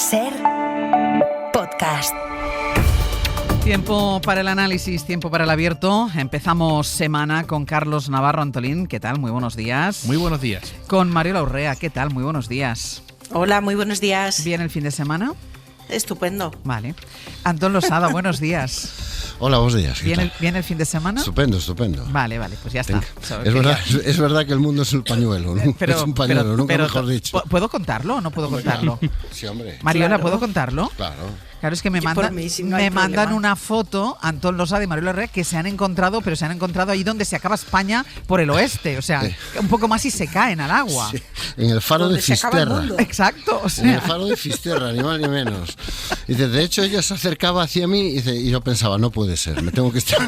SER Podcast. Tiempo para el análisis, tiempo para el abierto. Empezamos semana con Carlos Navarro Antolín. ¿Qué tal? Muy buenos días. Muy buenos días. Con Mariola Urrea. ¿Qué tal? Muy buenos días. Hola, muy buenos días. ¿Bien el fin de semana? Estupendo. Vale. Antón Losada, buenos días. Hola, buenos días. ¿Bien el fin de semana? Estupendo. Vale, pues ya está. Es verdad que el mundo es un pañuelo, ¿no? Es un pañuelo, nunca mejor dicho. ¿Puedo contarlo o no puedo contarlo? Sí, hombre. Mariola, Claro. ¿puedo contarlo? Claro, es que me mandan una foto, Antón Losada y Mariola Urrea, que se han encontrado ahí donde se acaba España por el oeste. O sea, un poco más y se caen al agua. Sí, en el faro de Fisterra. Exacto. O sea. En el faro de Fisterra, ni más ni menos. Dice, de hecho, ella se acercaba hacia mí y yo pensaba, no puede ser, me tengo que estar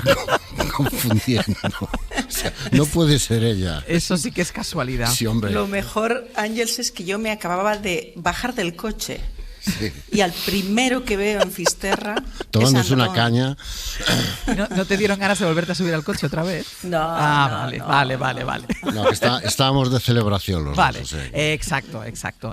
confundiendo. O sea, no puede ser ella. Eso sí que es casualidad. Sí, hombre. Lo mejor, Ángeles, es que yo me acababa de bajar del coche. Sí. Y al primero que veo en Fisterra Tomándose una caña. ¿No te dieron ganas de volverte a subir al coche otra vez? No. Vale. No, que estábamos de celebración los Vale, dos. exacto.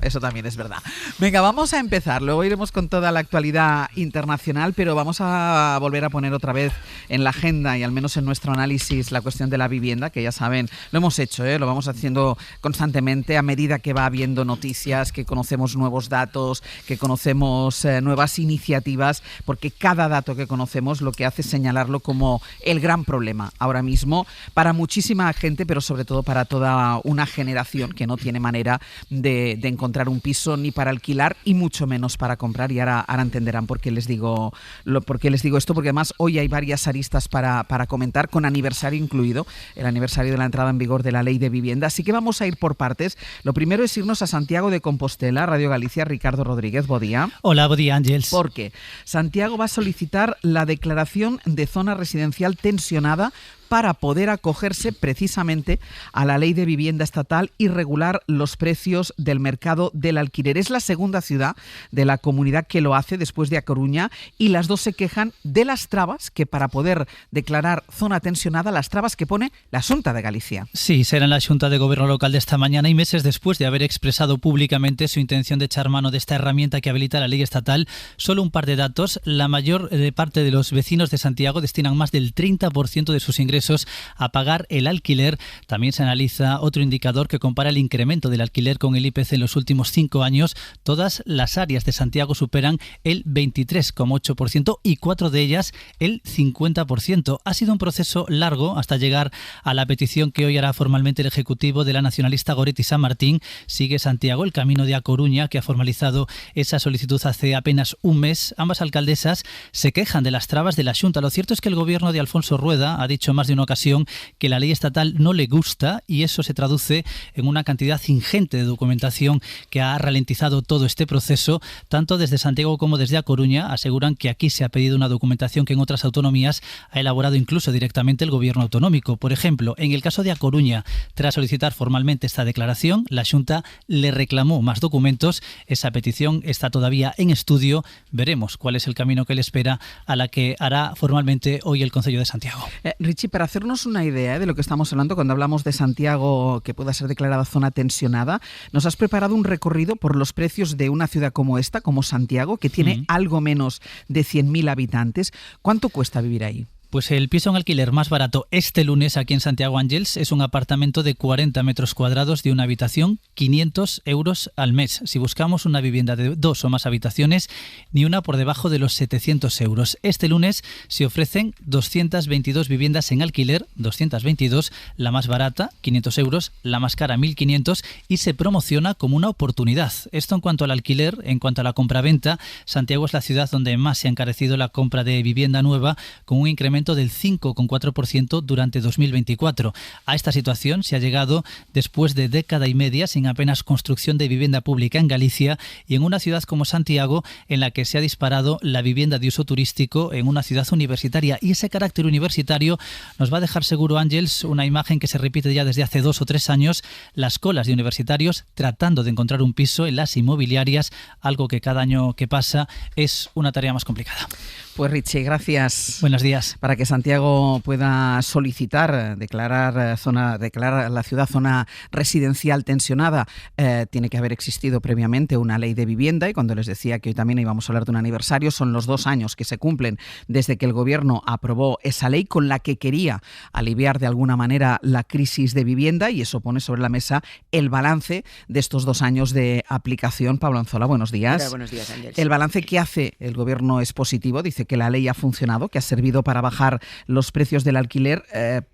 Eso también es verdad. Venga, vamos a empezar. Luego iremos con toda la actualidad internacional, pero vamos a volver a poner otra vez en la agenda y al menos en nuestro análisis la cuestión de la vivienda, que ya saben, lo hemos hecho, lo vamos haciendo constantemente a medida que va habiendo noticias, que conocemos nuevos datos, que conocemos nuevas iniciativas, porque cada dato que conocemos lo que hace es señalarlo como el gran problema ahora mismo para muchísima gente, pero sobre todo para toda una generación que no tiene manera de encontrar un piso ni para alquilar y mucho menos para comprar. Y ahora entenderán por qué les digo esto, porque además hoy hay varias aristas para comentar, con aniversario incluido, el aniversario de la entrada en vigor de la Ley de Vivienda. Así que vamos a ir por partes. Lo primero es irnos a Santiago de Compostela, Radio Galicia, Ricardo Rodríguez. Bodía. Hola, Bodía Ángeles. Porque Santiago va a solicitar la declaración de zona residencial tensionada para poder acogerse precisamente a la Ley de Vivienda Estatal y regular los precios del mercado del alquiler. Es la segunda ciudad de la comunidad que lo hace después de A Coruña, y las dos se quejan de las trabas que, para poder declarar zona tensionada, las trabas que pone la Xunta de Galicia. Sí, será en la Xunta de Gobierno local de esta mañana, y meses después de haber expresado públicamente su intención de echar mano de esta herramienta que habilita la ley estatal. Solo un par de datos: la mayor parte de los vecinos de Santiago destinan más del 30% de sus ingresos a pagar el alquiler. También se analiza otro indicador que compara el incremento del alquiler con el IPC en los últimos 5 años. Todas las áreas de Santiago superan el 23,8% y 4 de ellas el 50%. Ha sido un proceso largo hasta llegar a la petición que hoy hará formalmente el Ejecutivo de la nacionalista Goretti San Martín. Sigue Santiago el camino de A Coruña, que ha formalizado esa solicitud hace apenas un mes. Ambas alcaldesas se quejan de las trabas de la Xunta. Lo cierto es que el gobierno de Alfonso Rueda ha dicho más de una ocasión que la ley estatal no le gusta, y eso se traduce en una cantidad ingente de documentación que ha ralentizado todo este proceso. Tanto desde Santiago como desde A Coruña aseguran que aquí se ha pedido una documentación que en otras autonomías ha elaborado incluso directamente el gobierno autonómico. Por ejemplo, en el caso de A Coruña, tras solicitar formalmente esta declaración, la Xunta le reclamó más documentos. Esa petición está todavía en estudio. Veremos cuál es el camino que le espera a la que hará formalmente hoy el Concello de Santiago. Richie, para hacernos una idea de lo que estamos hablando cuando hablamos de Santiago que pueda ser declarada zona tensionada, nos has preparado un recorrido por los precios de una ciudad como esta, como Santiago, que tiene algo menos de 100.000 habitantes. ¿Cuánto cuesta vivir ahí? Pues el piso en alquiler más barato este lunes aquí en Santiago, Ángeles, es un apartamento de 40 metros cuadrados de una habitación, 500 euros al mes. Si buscamos una vivienda de 2 o más habitaciones, ni una por debajo de los 700 euros. Este lunes se ofrecen 222 viviendas en alquiler, 222, la más barata, 500 euros, la más cara, 1.500, y se promociona como una oportunidad. Esto en cuanto al alquiler. En cuanto a la compraventa, Santiago es la ciudad donde más se ha encarecido la compra de vivienda nueva, con un incremento del 5,4% durante 2024. A esta situación se ha llegado después de década y media sin apenas construcción de vivienda pública en Galicia, y en una ciudad como Santiago, en la que se ha disparado la vivienda de uso turístico en una ciudad universitaria. Y ese carácter universitario nos va a dejar seguro, Ángeles, una imagen que se repite ya desde hace 2 o 3 años: las colas de universitarios tratando de encontrar un piso en las inmobiliarias, algo que cada año que pasa es una tarea más complicada. Pues Richie, gracias. Buenos días. para que Santiago pueda solicitar, declarar la ciudad zona residencial tensionada, tiene que haber existido previamente una ley de vivienda, y cuando les decía que hoy también íbamos a hablar de un aniversario, son los 2 años que se cumplen desde que el Gobierno aprobó esa ley con la que quería aliviar de alguna manera la crisis de vivienda, y eso pone sobre la mesa el balance de estos 2 años de aplicación. Pablo Anzola, buenos días. Hola, buenos días, Ángel. El balance que hace el Gobierno es positivo, dice que la ley ha funcionado, que ha servido para bajar los precios del alquiler,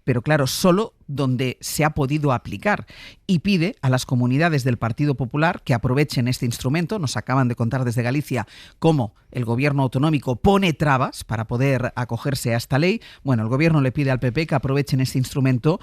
pero claro, solo donde se ha podido aplicar, y pide a las comunidades del Partido Popular que aprovechen este instrumento. Nos acaban de contar desde Galicia cómo el Gobierno autonómico pone trabas para poder acogerse a esta ley. Bueno, el Gobierno le pide al PP que aprovechen este instrumento,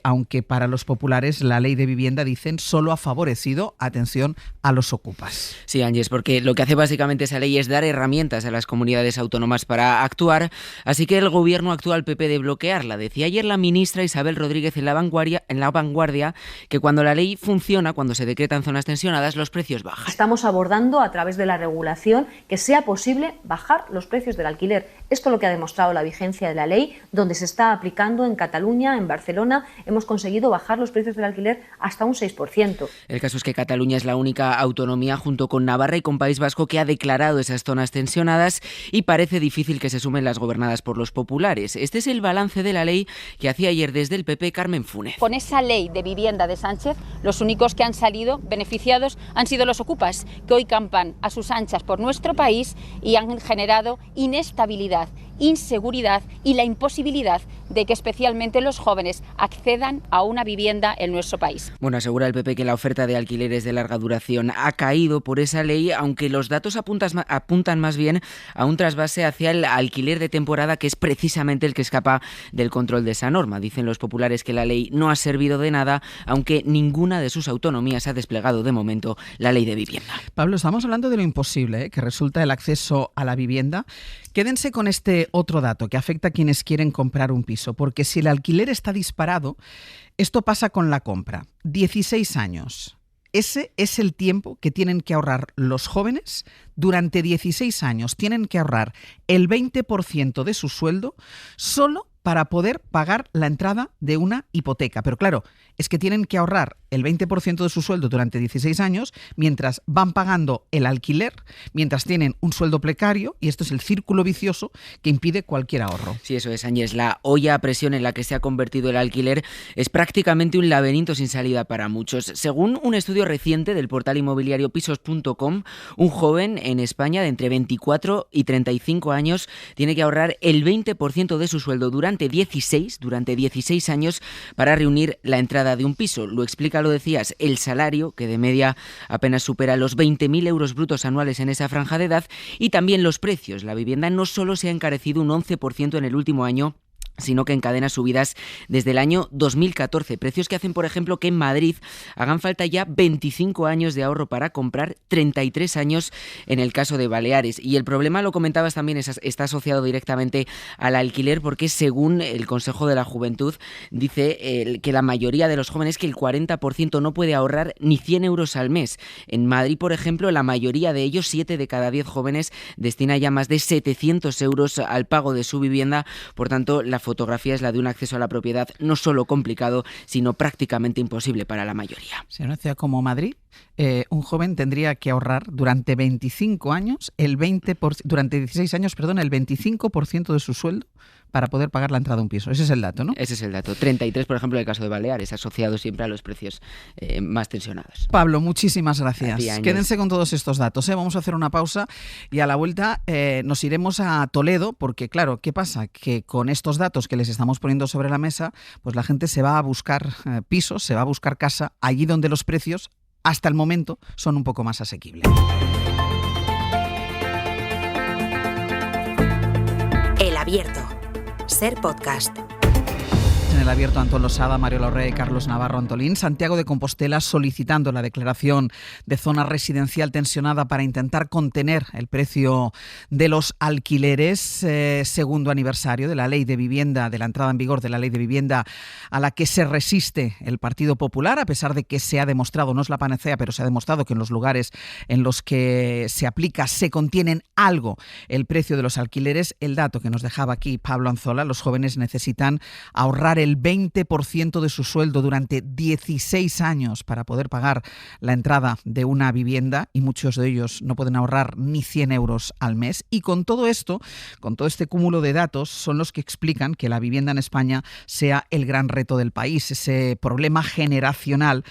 aunque para los populares la ley de vivienda, dicen, solo ha favorecido, atención, a los ocupas. Sí, Ángeles, porque lo que hace básicamente esa ley es dar herramientas a las comunidades autónomas para actuar, así que el Gobierno actúa al PP de bloquearla. Decía ayer la ministra Isabel Rodríguez en La Vanguardia que cuando la ley funciona, cuando se decretan zonas tensionadas, los precios bajan. Estamos abordando a través de la regulación que sea posible bajar los precios del alquiler. Esto es lo que ha demostrado la vigencia de la ley, donde se está aplicando en Cataluña, en Barcelona. Hemos conseguido bajar los precios del alquiler hasta un 6%. El caso es que Cataluña es la única autonomía, junto con Navarra y con País Vasco, que ha declarado esas zonas tensionadas, y parece difícil que se sumen las gobernadas por los populares. Este es el balance de la ley que hacía ayer desde el PP Carmen Funes. Con esa ley de vivienda de Sánchez, los únicos que han salido beneficiados han sido los ocupas, que hoy campan a sus anchas por nuestro país y han generado inestabilidad, inseguridad y la imposibilidad de que especialmente los jóvenes accedan a una vivienda en nuestro país. Bueno, asegura el PP que la oferta de alquileres de larga duración ha caído por esa ley, aunque los datos apuntan más bien a un trasvase hacia el alquiler de temporada, que es precisamente el que escapa del control de esa norma. Dicen los populares que la ley no ha servido de nada, aunque ninguna de sus autonomías ha desplegado de momento la ley de vivienda. Pablo, estamos hablando de lo imposible, que resulta el acceso a la vivienda. Quédense con este otro dato que afecta a quienes quieren comprar un piso, porque si el alquiler está disparado, esto pasa con la compra. 16 años. Ese es el tiempo que tienen que ahorrar los jóvenes. Durante 16 años tienen que ahorrar el 20% de su sueldo solo para poder pagar la entrada de una hipoteca. Pero claro, es que tienen que ahorrar el 20% de su sueldo durante 16 años mientras van pagando el alquiler, mientras tienen un sueldo precario, y esto es el círculo vicioso que impide cualquier ahorro. Sí, eso es, Áñez. La olla a presión en la que se ha convertido el alquiler es prácticamente un laberinto sin salida para muchos. Según un estudio reciente del portal inmobiliario pisos.com, un joven en España de entre 24 y 35 años tiene que ahorrar el 20% de su sueldo durante 16 años para reunir la entrada de un piso. Lo explica, lo decías, el salario, que de media apenas supera los 20.000 euros brutos anuales en esa franja de edad, y también los precios. La vivienda no solo se ha encarecido un 11% en el último año, sino que encadena subidas desde el año 2014. Precios que hacen, por ejemplo, que en Madrid hagan falta ya 25 años de ahorro para comprar, 33 años en el caso de Baleares. Y el problema, lo comentabas también, está asociado directamente al alquiler, porque según el Consejo de la Juventud, dice que la mayoría de los jóvenes, que el 40% no puede ahorrar ni 100 euros al mes. En Madrid, por ejemplo, la mayoría de ellos, 7 de cada 10 jóvenes, destina ya más de 700 euros al pago de su vivienda. Por tanto, la fotografía es la de un acceso a la propiedad no solo complicado, sino prácticamente imposible para la mayoría. Si en una ciudad como Madrid, un joven tendría que ahorrar durante 25 años, durante 16 años, el 25% de su sueldo para poder pagar la entrada de un piso. Ese es el dato, ¿no? Ese es el dato. 33, por ejemplo, en el caso de Baleares, asociado siempre a los precios más tensionados. Pablo, muchísimas gracias. Ti, quédense con todos estos datos. Vamos a hacer una pausa y a la vuelta nos iremos a Toledo, porque claro, ¿qué pasa? Que con estos datos que les estamos poniendo sobre la mesa, pues la gente se va a buscar pisos, se va a buscar casa allí donde los precios hasta el momento son un poco más asequibles. El Abierto. Ser podcast. En el Abierto, Antón Losada, Mario Lorrea y Carlos Navarro Antolín. Santiago de Compostela solicitando la declaración de zona residencial tensionada para intentar contener el precio de los alquileres. Segundo aniversario de la ley de vivienda, de la entrada en vigor de la ley de vivienda a la que se resiste el Partido Popular, a pesar de que se ha demostrado, no es la panacea, pero se ha demostrado que en los lugares en los que se aplica se contienen algo el precio de los alquileres. El dato que nos dejaba aquí Pablo Anzola: los jóvenes necesitan ahorrar el 20% de su sueldo durante 16 años para poder pagar la entrada de una vivienda, y muchos de ellos no pueden ahorrar ni 100 euros al mes. Y con todo esto, con todo este cúmulo de datos, son los que explican que la vivienda en España sea el gran reto del país, ese problema generacional,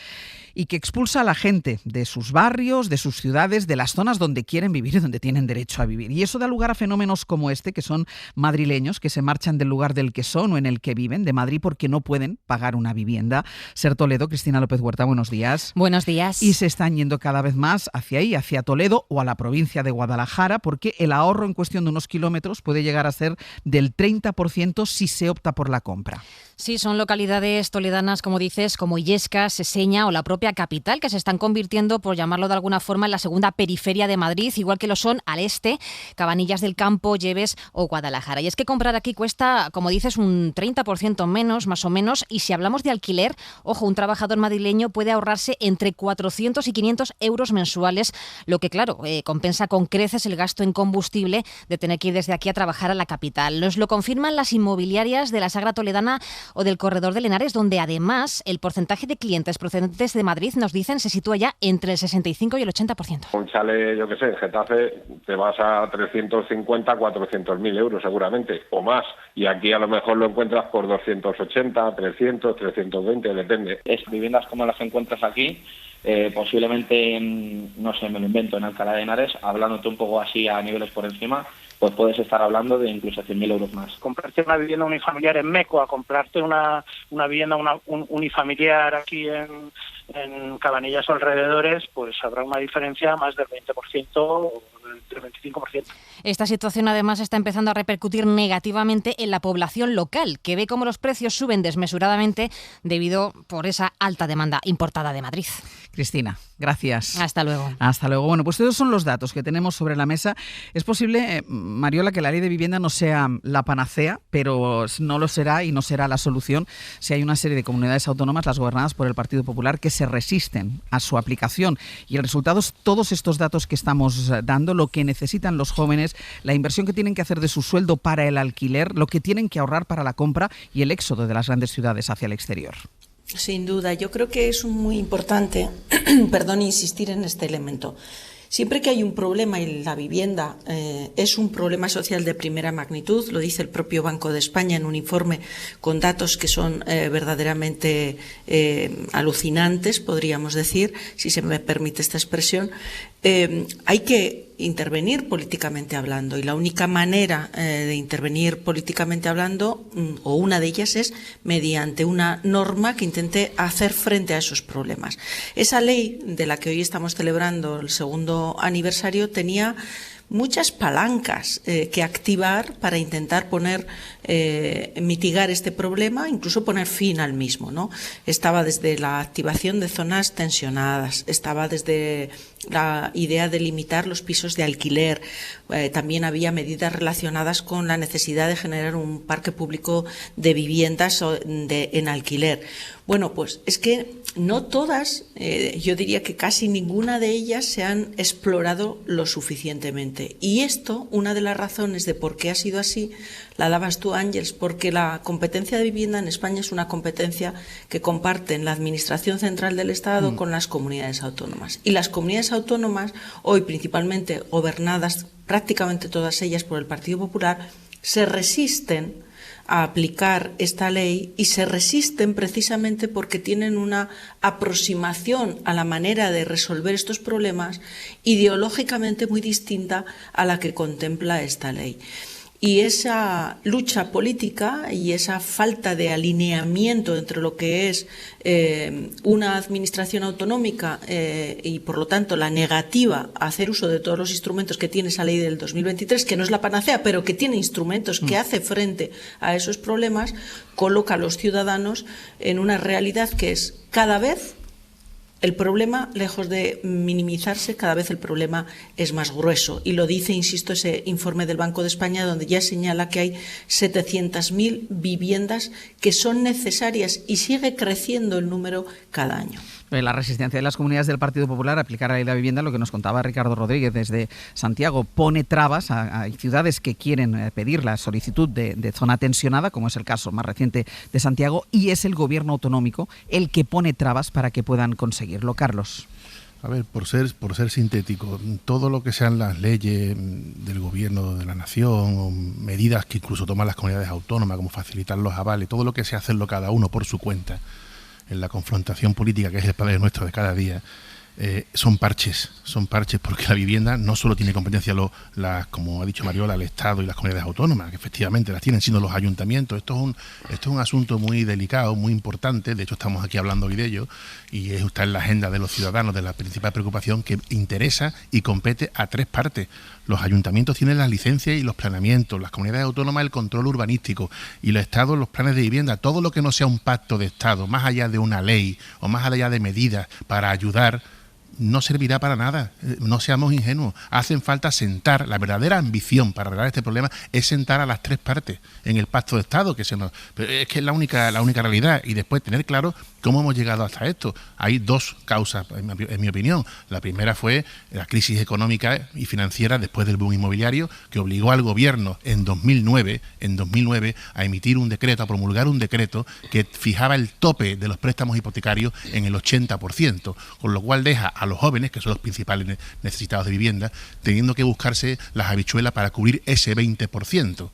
y que expulsa a la gente de sus barrios, de sus ciudades, de las zonas donde quieren vivir y donde tienen derecho a vivir. Y eso da lugar a fenómenos como este, que son madrileños que se marchan del lugar del que son o en el que viven, de Madrid, porque no pueden pagar una vivienda. Ser Toledo, Cristina López Huerta, buenos días. Buenos días. Y se están yendo cada vez más hacia ahí, hacia Toledo o a la provincia de Guadalajara, porque el ahorro en cuestión de unos kilómetros puede llegar a ser del 30% si se opta por la compra. Sí, son localidades toledanas, como dices, como Illescas, Seseña o la propia capital, que se están convirtiendo, por llamarlo de alguna forma, en la segunda periferia de Madrid, igual que lo son al este, Cabanillas del Campo, Lleves o Guadalajara. Y es que comprar aquí cuesta, como dices, un 30% menos, más o menos, y si hablamos de alquiler, ojo, un trabajador madrileño puede ahorrarse entre 400 y 500 euros mensuales, lo que, claro, compensa con creces el gasto en combustible de tener que ir desde aquí a trabajar a la capital. Nos lo confirman las inmobiliarias de la Sagra Toledana o del Corredor del Henares, donde además el porcentaje de clientes procedentes de Madrid, nos dicen, se sitúa ya entre el 65 y el 80%. Un chalet, yo qué sé, en Getafe, te vas a 350, 400.000 euros seguramente, o más. Y aquí a lo mejor lo encuentras por 280, 300, 320, depende. Es viviendas como las que encuentras aquí, posiblemente, no sé, me lo invento, en Alcalá de Henares, hablándote un poco así a niveles por encima, pues puedes estar hablando de incluso 100.000 euros más. Comprarte una vivienda unifamiliar en Meco, a comprarte una vivienda unifamiliar aquí en Cabanillas o alrededores, pues habrá una diferencia más del 20% o del 25%. Esta situación además está empezando a repercutir negativamente en la población local, que ve cómo los precios suben desmesuradamente debido por esa alta demanda importada de Madrid. Cristina, gracias. Hasta luego. Hasta luego. Bueno, pues esos son los datos que tenemos sobre la mesa. Es posible, Mariola, que la ley de vivienda no sea la panacea, pero no lo será y no será la solución si hay una serie de comunidades autónomas, las gobernadas por el Partido Popular, que se resisten a su aplicación. Y el resultado es todos estos datos que estamos dando, lo que necesitan los jóvenes, la inversión que tienen que hacer de su sueldo para el alquiler, lo que tienen que ahorrar para la compra y el éxodo de las grandes ciudades hacia el exterior. Sin duda, yo creo que es muy importante, insistir en este elemento. Siempre que hay un problema y la vivienda es un problema social de primera magnitud, lo dice el propio Banco de España en un informe con datos que son verdaderamente alucinantes, podríamos decir, si se me permite esta expresión, hay que intervenir políticamente hablando, y la única manera de intervenir políticamente hablando, o una de ellas, es mediante una norma que intente hacer frente a esos problemas. Esa ley de la que hoy estamos celebrando el segundo aniversario tenía muchas palancas que activar para intentar mitigar este problema, incluso poner fin al mismo, ¿no? Estaba desde la activación de zonas tensionadas, estaba desde la idea de limitar los pisos de alquiler, también había medidas relacionadas con la necesidad de generar un parque público de viviendas en alquiler. Bueno, pues es que no todas, yo diría que casi ninguna de ellas se han explorado lo suficientemente. Y esto, una de las razones de por qué ha sido así, la dabas tú, Ángeles, porque la competencia de vivienda en España es una competencia que comparten la Administración Central del Estado con las comunidades autónomas. Y las comunidades autónomas, hoy principalmente gobernadas prácticamente todas ellas por el Partido Popular, se resisten a aplicar esta ley, y se resisten precisamente porque tienen una aproximación a la manera de resolver estos problemas ideológicamente muy distinta a la que contempla esta ley. Y esa lucha política y esa falta de alineamiento entre lo que es una administración autonómica y, por lo tanto, la negativa a hacer uso de todos los instrumentos que tiene esa ley del 2023, que no es la panacea, pero que tiene instrumentos que hace frente a esos problemas, coloca a los ciudadanos en una realidad que es cada vez el problema, lejos de minimizarse, cada vez el problema es más grueso. Y lo dice, insisto, ese informe del Banco de España, donde ya señala que hay 700.000 viviendas que son necesarias y sigue creciendo el número cada año. La resistencia de las comunidades del Partido Popular a aplicar la ley de la vivienda, lo que nos contaba Ricardo Rodríguez desde Santiago, pone trabas a ciudades que quieren pedir la solicitud de zona tensionada, como es el caso más reciente de Santiago, y es el gobierno autonómico el que pone trabas para que puedan conseguirlo. Carlos. A ver, por ser sintético, todo lo que sean las leyes del gobierno de la nación o medidas que incluso toman las comunidades autónomas, como facilitar los avales, todo lo que sea hacerlo cada uno por su cuenta, en la confrontación política, que es el padre nuestro de cada día, son parches porque la vivienda no solo tiene competencia, como ha dicho Mariola, el Estado y las comunidades autónomas, que efectivamente las tienen, sino los ayuntamientos. Esto es un asunto muy delicado, muy importante, de hecho estamos aquí hablando hoy de ello, y está en la agenda de los ciudadanos, de la principal preocupación que interesa y compete a tres partes. Los ayuntamientos tienen las licencias y los planeamientos, las comunidades autónomas el control urbanístico y el Estado los planes de vivienda. Todo lo que no sea un pacto de Estado, más allá de una ley o más allá de medidas para ayudar, no servirá para nada. No seamos ingenuos. Hacen falta sentar, la verdadera ambición para arreglar este problema es sentar a las tres partes en el pacto de Estado, pero es que es la única realidad, y después tener claro cómo hemos llegado hasta esto. Hay dos causas, en mi opinión. La primera fue la crisis económica y financiera después del boom inmobiliario, que obligó al gobierno en 2009 a emitir un decreto, a promulgar un decreto que fijaba el tope de los préstamos hipotecarios en el 80%, con lo cual deja a los jóvenes, que son los principales necesitados de vivienda, teniendo que buscarse las habichuelas para cubrir ese 20%.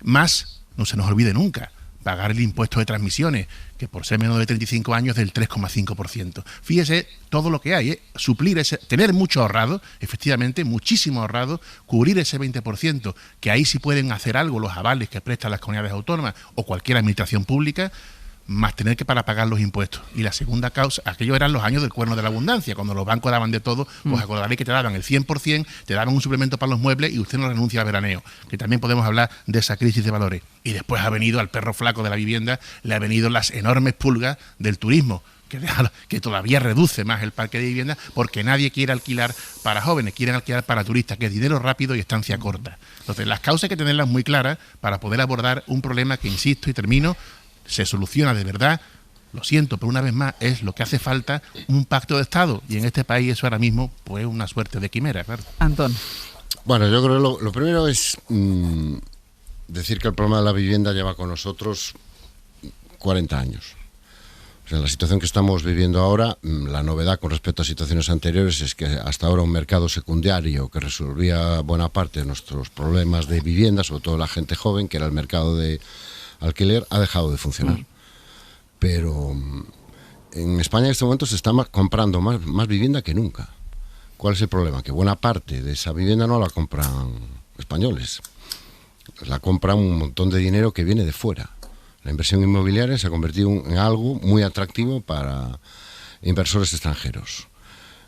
Más, no se nos olvide nunca, pagar el impuesto de transmisiones, que por ser menos de 35 años es del 3,5%. Fíjese todo lo que hay, suplir tener mucho ahorrado, efectivamente, muchísimo ahorrado, cubrir ese 20%, que ahí sí pueden hacer algo los avales que prestan las comunidades autónomas o cualquier administración pública, más tener que pagar los impuestos. Y la segunda causa, aquellos eran los años del cuerno de la abundancia, cuando los bancos daban de todo, os acordaréis que te daban el 100%, te daban un suplemento para los muebles y usted no renuncia al veraneo, que también podemos hablar de esa crisis de valores. Y después ha venido al perro flaco de la vivienda, le ha venido las enormes pulgas del turismo, que todavía reduce más el parque de vivienda, porque nadie quiere alquilar para jóvenes, quieren alquilar para turistas, que es dinero rápido y estancia corta. Entonces, las causas hay que tenerlas muy claras para poder abordar un problema que, insisto y termino, se soluciona de verdad. Lo siento, pero una vez más es lo que hace falta, un pacto de Estado, y en este país eso ahora mismo pues una suerte de quimera, claro. Antón. Bueno, yo creo que lo primero es decir que el problema de la vivienda lleva con nosotros 40 años. O sea, la situación que estamos viviendo ahora, la novedad con respecto a situaciones anteriores es que hasta ahora un mercado secundario que resolvía buena parte de nuestros problemas de vivienda, sobre todo la gente joven, que era el mercado de alquiler, ha dejado de funcionar. Pero en España en este momento se está comprando más vivienda que nunca. ¿Cuál es el problema? Que buena parte de esa vivienda no la compran españoles. La compran un montón de dinero que viene de fuera. La inversión inmobiliaria se ha convertido en algo muy atractivo para inversores extranjeros.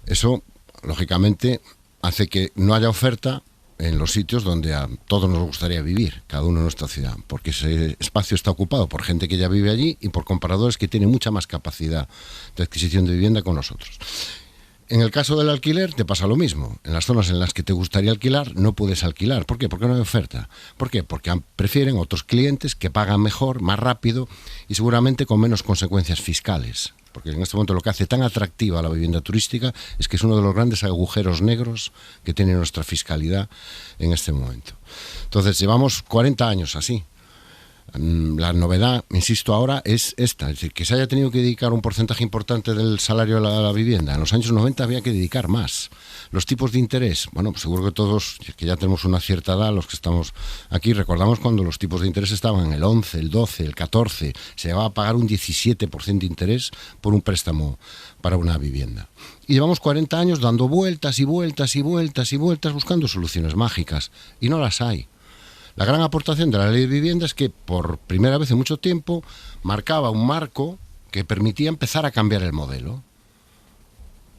Eso, lógicamente, hace que no haya oferta en los sitios donde a todos nos gustaría vivir, cada uno en nuestra ciudad, porque ese espacio está ocupado por gente que ya vive allí y por compradores que tienen mucha más capacidad de adquisición de vivienda con nosotros. En el caso del alquiler te pasa lo mismo. En las zonas en las que te gustaría alquilar no puedes alquilar. ¿Por qué? Porque no hay oferta. ¿Por qué? Porque prefieren otros clientes que pagan mejor, más rápido y seguramente con menos consecuencias fiscales. Porque en este momento lo que hace tan atractiva la vivienda turística es que es uno de los grandes agujeros negros que tiene nuestra fiscalidad en este momento. Entonces llevamos 40 años así. La novedad, insisto ahora, es esta, es decir, que se haya tenido que dedicar un porcentaje importante del salario a la vivienda. En los años 90 había que dedicar más. Los tipos de interés, bueno, pues seguro que todos, que ya tenemos una cierta edad, los que estamos aquí, recordamos cuando los tipos de interés estaban en el 11, el 12, el 14, se llegaba a pagar un 17% de interés por un préstamo para una vivienda. Y llevamos 40 años dando vueltas y vueltas y vueltas y vueltas buscando soluciones mágicas, y no las hay. La gran aportación de la ley de vivienda es que por primera vez en mucho tiempo marcaba un marco que permitía empezar a cambiar el modelo.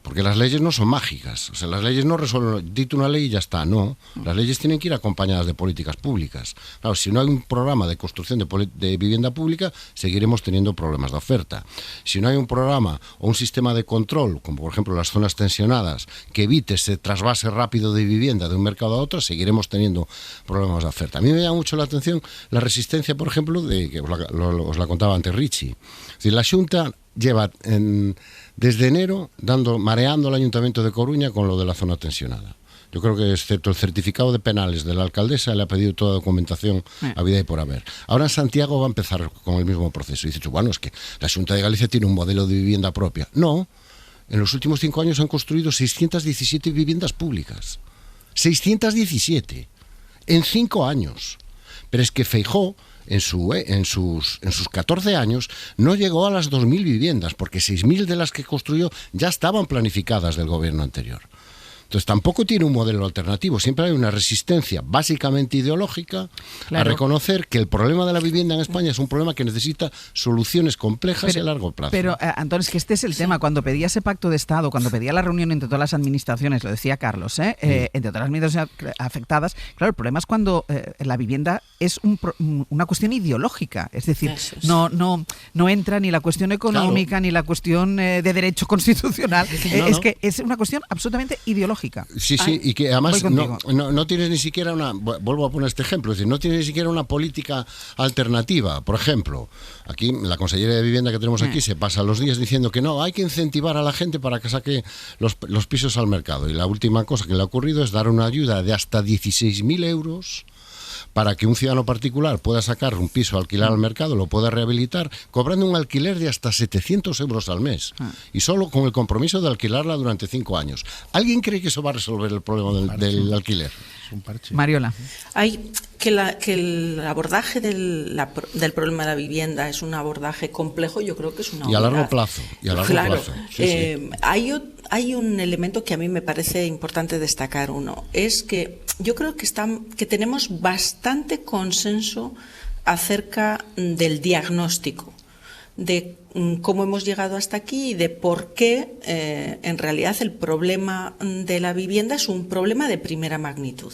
Porque las leyes no son mágicas, o sea, las leyes no resuelven, dito una ley y ya está, no. Las leyes tienen que ir acompañadas de políticas públicas. Claro, si no hay un programa de construcción de vivienda pública, seguiremos teniendo problemas de oferta. Si no hay un programa o un sistema de control, como por ejemplo las zonas tensionadas, que evite ese trasvase rápido de vivienda de un mercado a otro, seguiremos teniendo problemas de oferta. A mí me llama mucho la atención la resistencia, por ejemplo, que os la contaba antes Richie. Es decir, la Xunta lleva desde enero mareando al Ayuntamiento de Coruña con lo de la zona tensionada. Yo creo que excepto el certificado de penales de la alcaldesa, le ha pedido toda documentación a vida y por haber. Ahora en Santiago va a empezar con el mismo proceso. Y dice, bueno, es que la Xunta de Galicia tiene un modelo de vivienda propia. No, en los últimos 5 años han construido 617 viviendas públicas. 617 en 5 años. Pero es que Feijóo en sus 14 años no llegó a las 2.000 viviendas, porque 6.000 de las que construyó ya estaban planificadas del gobierno anterior. Entonces tampoco tiene un modelo alternativo, siempre hay una resistencia básicamente ideológica a reconocer que el problema de la vivienda en España es un problema que necesita soluciones complejas y a largo plazo. Pero, Antón, es que este es el tema. Cuando pedía ese pacto de Estado, cuando pedía la reunión entre todas las administraciones, lo decía Carlos, entre todas las administraciones afectadas, claro, el problema es cuando la vivienda es una cuestión ideológica, es decir, no entra ni la cuestión económica, ni la cuestión de derecho constitucional, es que es una cuestión absolutamente ideológica. Sí, y que además no tienes ni siquiera vuelvo a poner este ejemplo, es decir, no tienes ni siquiera una política alternativa. Por ejemplo, aquí la Consellería de Vivienda que tenemos aquí se pasa los días diciendo que no, hay que incentivar a la gente para que saque los pisos al mercado. Y la última cosa que le ha ocurrido es dar una ayuda de hasta 16.000 euros para que un ciudadano particular pueda sacar un piso a alquilar al mercado, lo pueda rehabilitar, cobrando un alquiler de hasta 700 euros al mes. Y solo con el compromiso de alquilarla durante 5 años. ¿Alguien cree que eso va a resolver el problema del alquiler? Mariola. Hay que el abordaje del problema de la vivienda es un abordaje complejo, yo creo que es una y a largo plazo. Plazo. Sí. Hay un elemento que a mí me parece importante destacar. Uno es que yo creo que tenemos bastante consenso acerca del diagnóstico, de cómo hemos llegado hasta aquí y de por qué en realidad el problema de la vivienda es un problema de primera magnitud.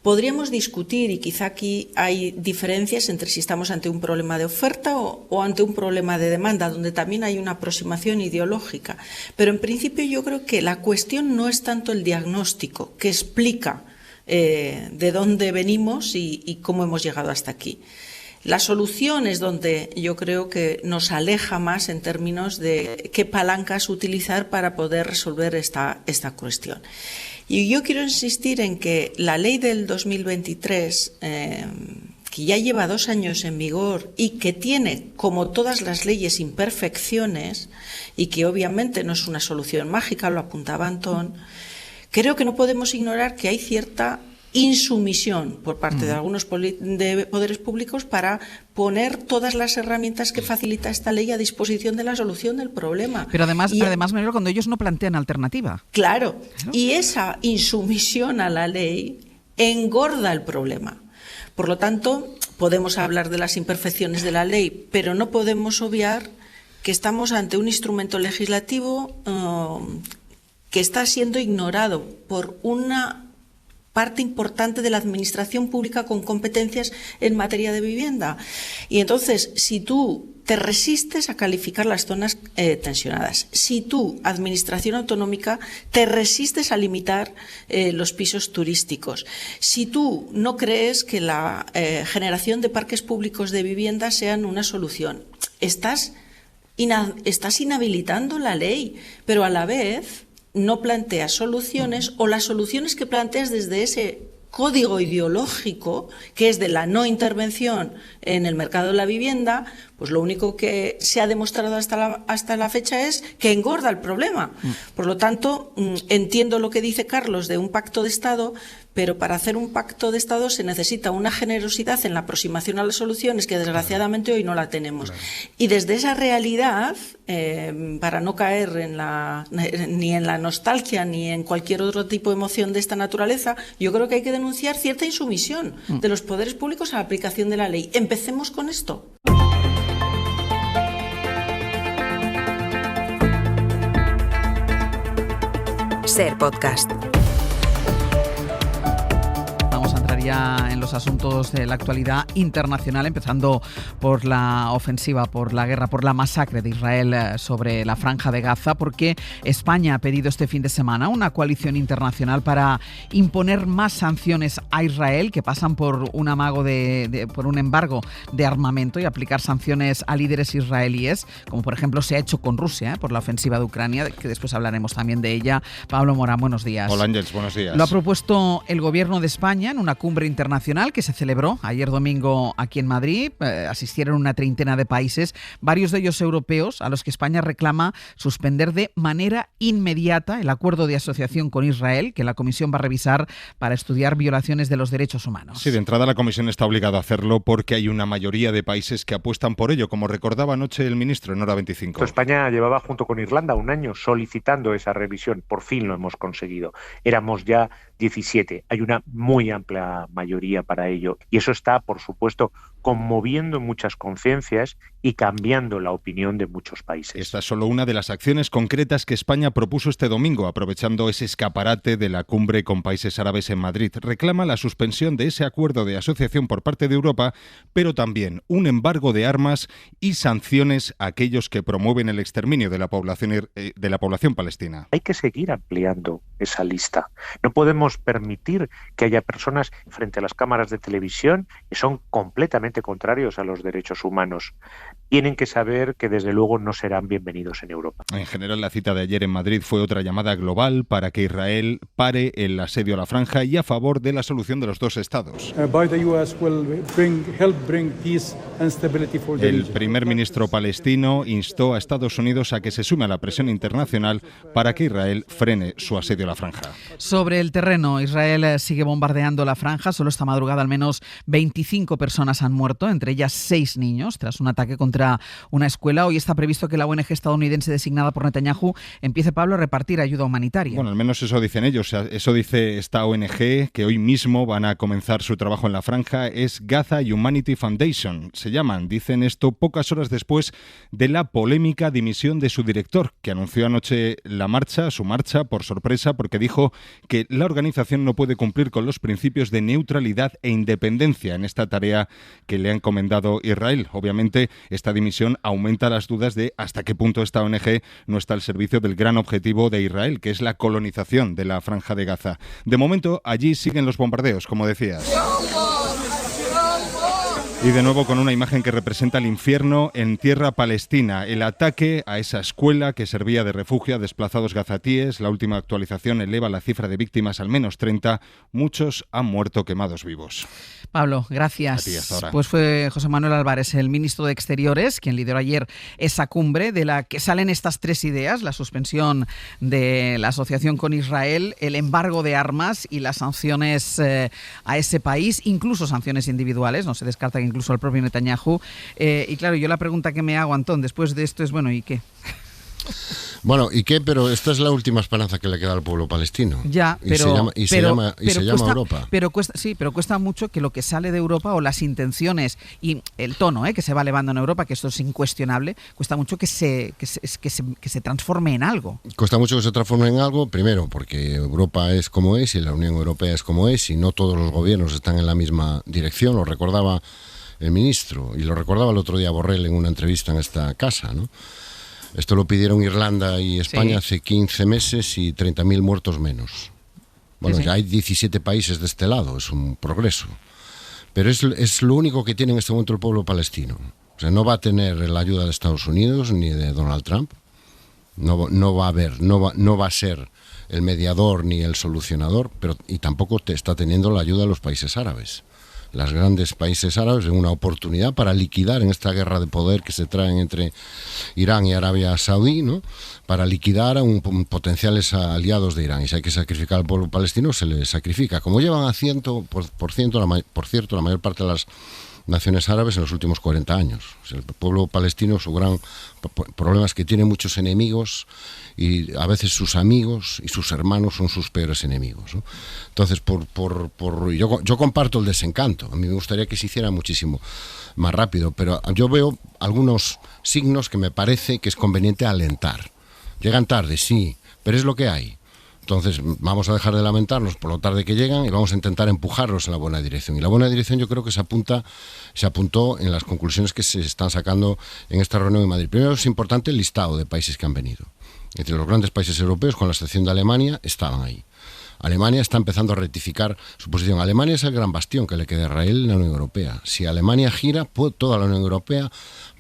Podríamos discutir, y quizá aquí hay diferencias entre si estamos ante un problema de oferta o ante un problema de demanda, donde también hay una aproximación ideológica. Pero en principio yo creo que la cuestión no es tanto el diagnóstico, que explica de dónde venimos y cómo hemos llegado hasta aquí. La solución es donde yo creo que nos aleja más en términos de qué palancas utilizar para poder resolver esta cuestión. Y yo quiero insistir en que la ley del 2023, que ya lleva 2 años en vigor y que tiene, como todas las leyes, imperfecciones y que obviamente no es una solución mágica, lo apuntaba Antón, creo que no podemos ignorar que hay cierta insumisión por parte de algunos poderes públicos para poner todas las herramientas que facilita esta ley a disposición de la solución del problema. Pero además Manuel, cuando ellos no plantean alternativa. Claro, y esa insumisión a la ley engorda el problema. Por lo tanto, podemos hablar de las imperfecciones de la ley, pero no podemos obviar que estamos ante un instrumento legislativo que está siendo ignorado por una parte importante de la administración pública con competencias en materia de vivienda. Y entonces, si tú te resistes a calificar las zonas tensionadas, si tú, administración autonómica, te resistes a limitar los pisos turísticos, si tú no crees que la generación de parques públicos de vivienda sean una solución, estás inhabilitando la ley, pero a la vez no planteas soluciones, o las soluciones que planteas desde ese código ideológico, que es de la no intervención en el mercado de la vivienda, pues lo único que se ha demostrado hasta la fecha es que engorda el problema. Por lo tanto, entiendo lo que dice Carlos de un pacto de Estado, pero para hacer un pacto de Estado se necesita una generosidad en la aproximación a las soluciones que desgraciadamente hoy no la tenemos. Y desde esa realidad, para no caer ni en la nostalgia ni en cualquier otro tipo de emoción de esta naturaleza, yo creo que hay que denunciar denunciar cierta insumisión de los poderes públicos a la aplicación de la ley. Empecemos con esto. Ser Podcast. Vamos a entrar ya en los asuntos de la actualidad internacional, empezando por la ofensiva, por la guerra, por la masacre de Israel sobre la Franja de Gaza, porque España ha pedido este fin de semana una coalición internacional para imponer más sanciones a Israel, que pasan por un por un embargo de armamento, y aplicar sanciones a líderes israelíes, como por ejemplo se ha hecho con Rusia, por la ofensiva de Ucrania, que después hablaremos también de ella. Pablo Morán, buenos días. Hola Ángels, buenos días. Lo ha propuesto el Gobierno de España en una cumbre internacional que se celebró ayer domingo aquí en Madrid. Asistieron una treintena de países, varios de ellos europeos, a los que España reclama suspender de manera inmediata el acuerdo de asociación con Israel, que la Comisión va a revisar para estudiar violaciones de los derechos humanos. Sí, de entrada la Comisión está obligada a hacerlo porque hay una mayoría de países que apuestan por ello, como recordaba anoche el ministro en Hora 25. España llevaba junto con Irlanda un año solicitando esa revisión. Por fin lo hemos conseguido. Éramos ya 17. Hay una muy amplia mayoría para ello. Y eso está, por supuesto, conmoviendo muchas conciencias y cambiando la opinión de muchos países. Esta es solo una de las acciones concretas que España propuso este domingo, aprovechando ese escaparate de la cumbre con países árabes en Madrid. Reclama la suspensión de ese acuerdo de asociación por parte de Europa, pero también un embargo de armas y sanciones a aquellos que promueven el exterminio de la población palestina. Hay que seguir ampliando esa lista. No podemos permitir que haya personas frente a las cámaras de televisión que son completamente contrarios a los derechos humanos. Tienen que saber que desde luego no serán bienvenidos en Europa. En general, la cita de ayer en Madrid fue otra llamada global para que Israel pare el asedio a la franja y a favor de la solución de los dos estados. El primer ministro palestino instó a Estados Unidos a que se sume a la presión internacional para que Israel frene su asedio a la franja. Sobre el terreno, Israel sigue bombardeando la franja. Solo esta madrugada al menos 25 personas han muerto, entre ellas 6 niños, tras un ataque contra una escuela. Hoy está previsto que la ONG estadounidense designada por Netanyahu empiece, Pablo, a repartir ayuda humanitaria. Bueno, al menos eso dicen ellos. Eso dice esta ONG, que hoy mismo van a comenzar su trabajo en la franja. Es Gaza Humanity Foundation, se llaman. Dicen esto pocas horas después de la polémica dimisión de su director, que anunció anoche su marcha por sorpresa, porque dijo que la organización no puede cumplir con los principios de neutralidad e independencia en esta tarea que le ha encomendado Israel. Obviamente, esta dimisión aumenta las dudas de hasta qué punto esta ONG no está al servicio del gran objetivo de Israel, que es la colonización de la Franja de Gaza. De momento, allí siguen los bombardeos, como decías. Y de nuevo con una imagen que representa el infierno en tierra palestina. El ataque a esa escuela que servía de refugio a desplazados gazatíes. La última actualización eleva la cifra de víctimas al menos 30. Muchos han muerto quemados vivos. Pablo, gracias. A ti, hasta ahora. Pues fue José Manuel Álvarez, el ministro de Exteriores, quien lideró ayer esa cumbre de la que salen estas 3 ideas: la suspensión de la asociación con Israel, el embargo de armas y las sanciones a ese país, incluso sanciones individuales. No se descarta que incluso al propio Netanyahu. Y claro, yo la pregunta que me hago, Antón, después de esto es, bueno, ¿y qué? Bueno, ¿y qué? Pero esta es la última esperanza que le queda al pueblo palestino. Ya, se llama Europa. Pero cuesta mucho que lo que sale de Europa, o las intenciones y el tono que se va elevando en Europa, que esto es incuestionable, cuesta mucho que se transforme en algo. Cuesta mucho que se transforme en algo, primero porque Europa es como es y la Unión Europea es como es, y no todos los gobiernos están en la misma dirección. Lo recordaba el ministro y lo recordaba el otro día Borrell en una entrevista en esta casa, ¿no? Esto lo pidieron Irlanda y España hace 15 meses y 30.000 muertos menos. Bueno, ya hay 17 países de este lado, es un progreso. Pero es lo único que tiene en este momento el pueblo palestino. O sea, no va a tener la ayuda de Estados Unidos ni de Donald Trump. No va a ser el mediador ni el solucionador, y tampoco está teniendo la ayuda de los países árabes. Los grandes países árabes en una oportunidad para liquidar en esta guerra de poder que se traen entre Irán y Arabia Saudí, ¿no? Para liquidar a potenciales aliados de Irán. Y si hay que sacrificar al pueblo palestino, se le sacrifica. Como llevan a 100%, por cierto, la mayor parte naciones árabes en los últimos 40 años. O sea, el pueblo palestino, su gran problema es que tiene muchos enemigos y a veces sus amigos y sus hermanos son sus peores enemigos, ¿no? Entonces, yo comparto el desencanto. A mí me gustaría que se hiciera muchísimo más rápido, pero yo veo algunos signos que me parece que es conveniente alentar. Llegan tarde, sí, pero es lo que hay. Entonces vamos a dejar de lamentarnos por lo tarde que llegan y vamos a intentar empujarlos en la buena dirección. Y la buena dirección yo creo que se apuntó en las conclusiones que se están sacando en esta reunión en Madrid. Primero es importante el listado de países que han venido. Es decir, los grandes países europeos, con la excepción de Alemania, estaban ahí. Alemania está empezando a rectificar su posición. Alemania es el gran bastión que le queda a Israel en la Unión Europea. Si Alemania gira, toda la Unión Europea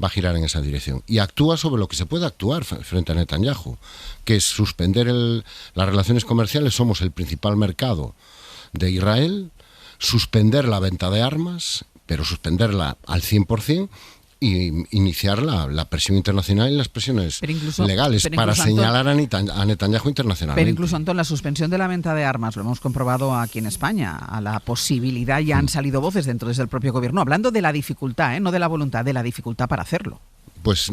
va a girar en esa dirección. Y actúa sobre lo que se puede actuar frente a Netanyahu, que es suspender las relaciones comerciales. Somos el principal mercado de Israel, suspender la venta de armas, pero suspenderla al 100%, y iniciar la presión internacional y las presiones legales para señalar a Netanyahu internacionalmente. Pero incluso, Antón, la suspensión de la venta de armas, lo hemos comprobado aquí en España, a la posibilidad ya han salido voces dentro del propio gobierno, hablando de la dificultad, no de la voluntad, de la dificultad para hacerlo. Pues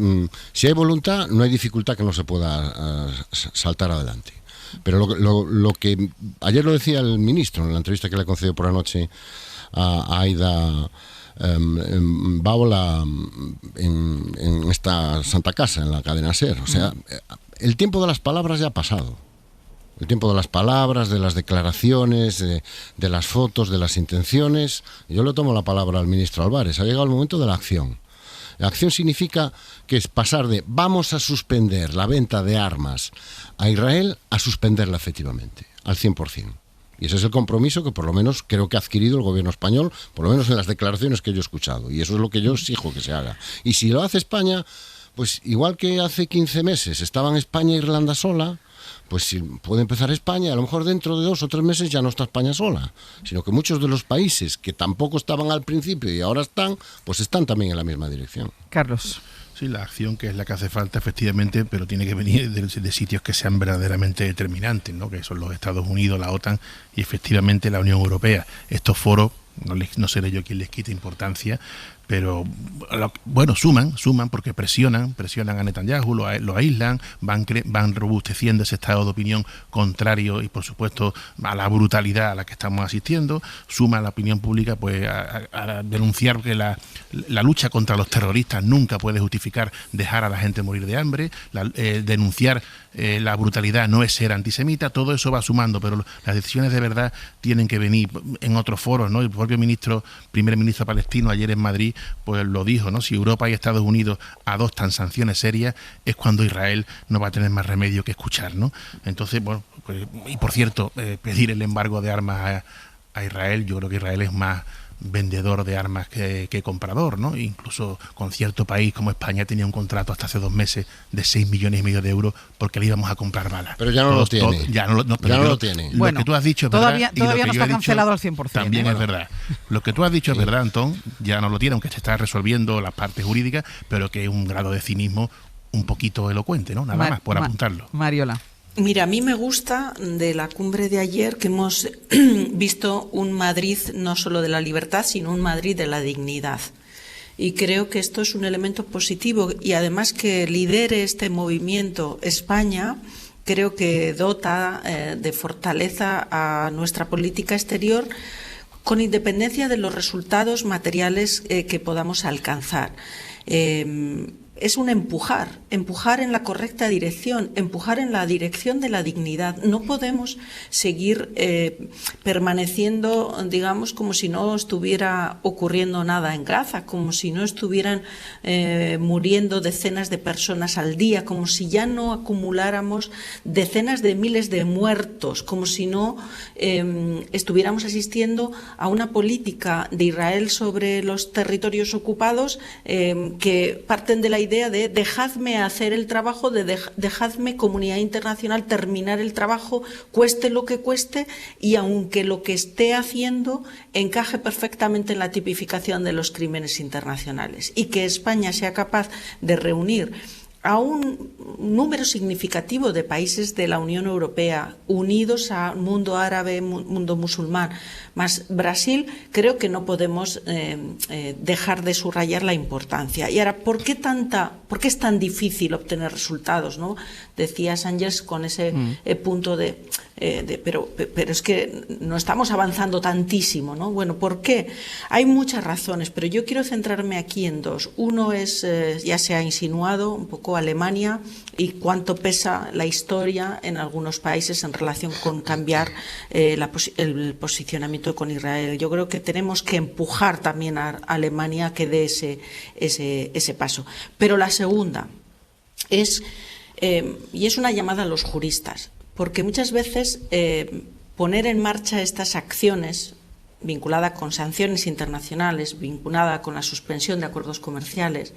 si hay voluntad, no hay dificultad que no se pueda saltar adelante. Pero lo que ayer lo decía el ministro en la entrevista que le concedió por la noche a Aida Baola en esta Santa Casa, en la cadena SER. O sea, el tiempo de las palabras ya ha pasado. El tiempo de las palabras, de las declaraciones, de las fotos, de las intenciones. Yo le tomo la palabra al ministro Álvarez. Ha llegado el momento de la acción. La acción significa que es pasar de vamos a suspender la venta de armas a Israel a suspenderla efectivamente, al 100%. Y ese es el compromiso que por lo menos creo que ha adquirido el gobierno español, por lo menos en las declaraciones que yo he escuchado. Y eso es lo que yo exijo que se haga. Y si lo hace España, pues igual que hace 15 meses estaban España e Irlanda sola, pues si puede empezar España, a lo mejor dentro de 2 o 3 meses ya no está España sola, sino que muchos de los países que tampoco estaban al principio y ahora están, pues están también en la misma dirección. Carlos. Sí, la acción que es la que hace falta, efectivamente, pero tiene que venir de sitios que sean verdaderamente determinantes, ¿no? Que son los Estados Unidos, la OTAN y efectivamente la Unión Europea. Estos foros, no seré yo quien les quite importancia, pero bueno, suman porque presionan a Netanyahu, lo aíslan, van robusteciendo ese estado de opinión contrario y por supuesto a la brutalidad a la que estamos asistiendo, suma a la opinión pública pues a denunciar que la lucha contra los terroristas nunca puede justificar dejar a la gente morir de hambre, denunciar la brutalidad no es ser antisemita. Todo eso va sumando, pero las decisiones de verdad tienen que venir en otros foros, ¿no? El propio primer ministro palestino ayer en Madrid pues lo dijo, ¿no? Si Europa y Estados Unidos adoptan sanciones serias es cuando Israel no va a tener más remedio que escuchar, ¿no? Entonces, bueno, pues, y por cierto, pedir el embargo de armas a Israel, yo creo que Israel es más vendedor de armas que comprador, ¿no? Incluso con cierto país como España tenía un contrato hasta hace 2 meses de 6,5 millones de euros porque le íbamos a comprar balas. Pero ya no lo tiene. Ya no lo tiene. Bueno, lo que tú has dicho es todavía verdad. Todavía no está cancelado al 100%. También es verdad. Lo que tú has dicho es verdad, Antón, ya no lo tiene, aunque se está resolviendo la parte jurídica, pero que es un grado de cinismo un poquito elocuente, ¿no? Nada más por apuntarlo. Mariola. Mira, a mí me gusta de la cumbre de ayer que hemos visto un Madrid no solo de la libertad, sino un Madrid de la dignidad. Y creo que esto es un elemento positivo y además que lidere este movimiento España, creo que dota de fortaleza a nuestra política exterior con independencia de los resultados materiales que podamos alcanzar. Es un empujar en la correcta dirección, empujar en la dirección de la dignidad. No podemos seguir permaneciendo, digamos, como si no estuviera ocurriendo nada en Gaza, como si no estuvieran muriendo decenas de personas al día, como si ya no acumuláramos decenas de miles de muertos, como si no estuviéramos asistiendo a una política de Israel sobre los territorios ocupados que parten de la idea de dejadme hacer el trabajo, dejadme, comunidad internacional, terminar el trabajo, cueste lo que cueste, y aunque lo que esté haciendo encaje perfectamente en la tipificación de los crímenes internacionales, y que España sea capaz de reunir a un número significativo de países de la Unión Europea unidos al mundo árabe, mundo musulmán, más Brasil, creo que no podemos dejar de subrayar la importancia. Y ahora, ¿por qué es tan difícil obtener resultados, ¿no? Decía Sánchez con ese punto pero es que no estamos avanzando tantísimo, ¿no? Bueno, ¿por qué? Hay muchas razones, pero yo quiero centrarme aquí en dos. Uno es, ya se ha insinuado un poco, Alemania y cuánto pesa la historia en algunos países en relación con cambiar el posicionamiento con Israel. Yo creo que tenemos que empujar también a Alemania que dé ese paso. Pero la segunda es, y es una llamada a los juristas, porque muchas veces poner en marcha estas acciones vinculada con sanciones internacionales, vinculada con la suspensión de acuerdos comerciales,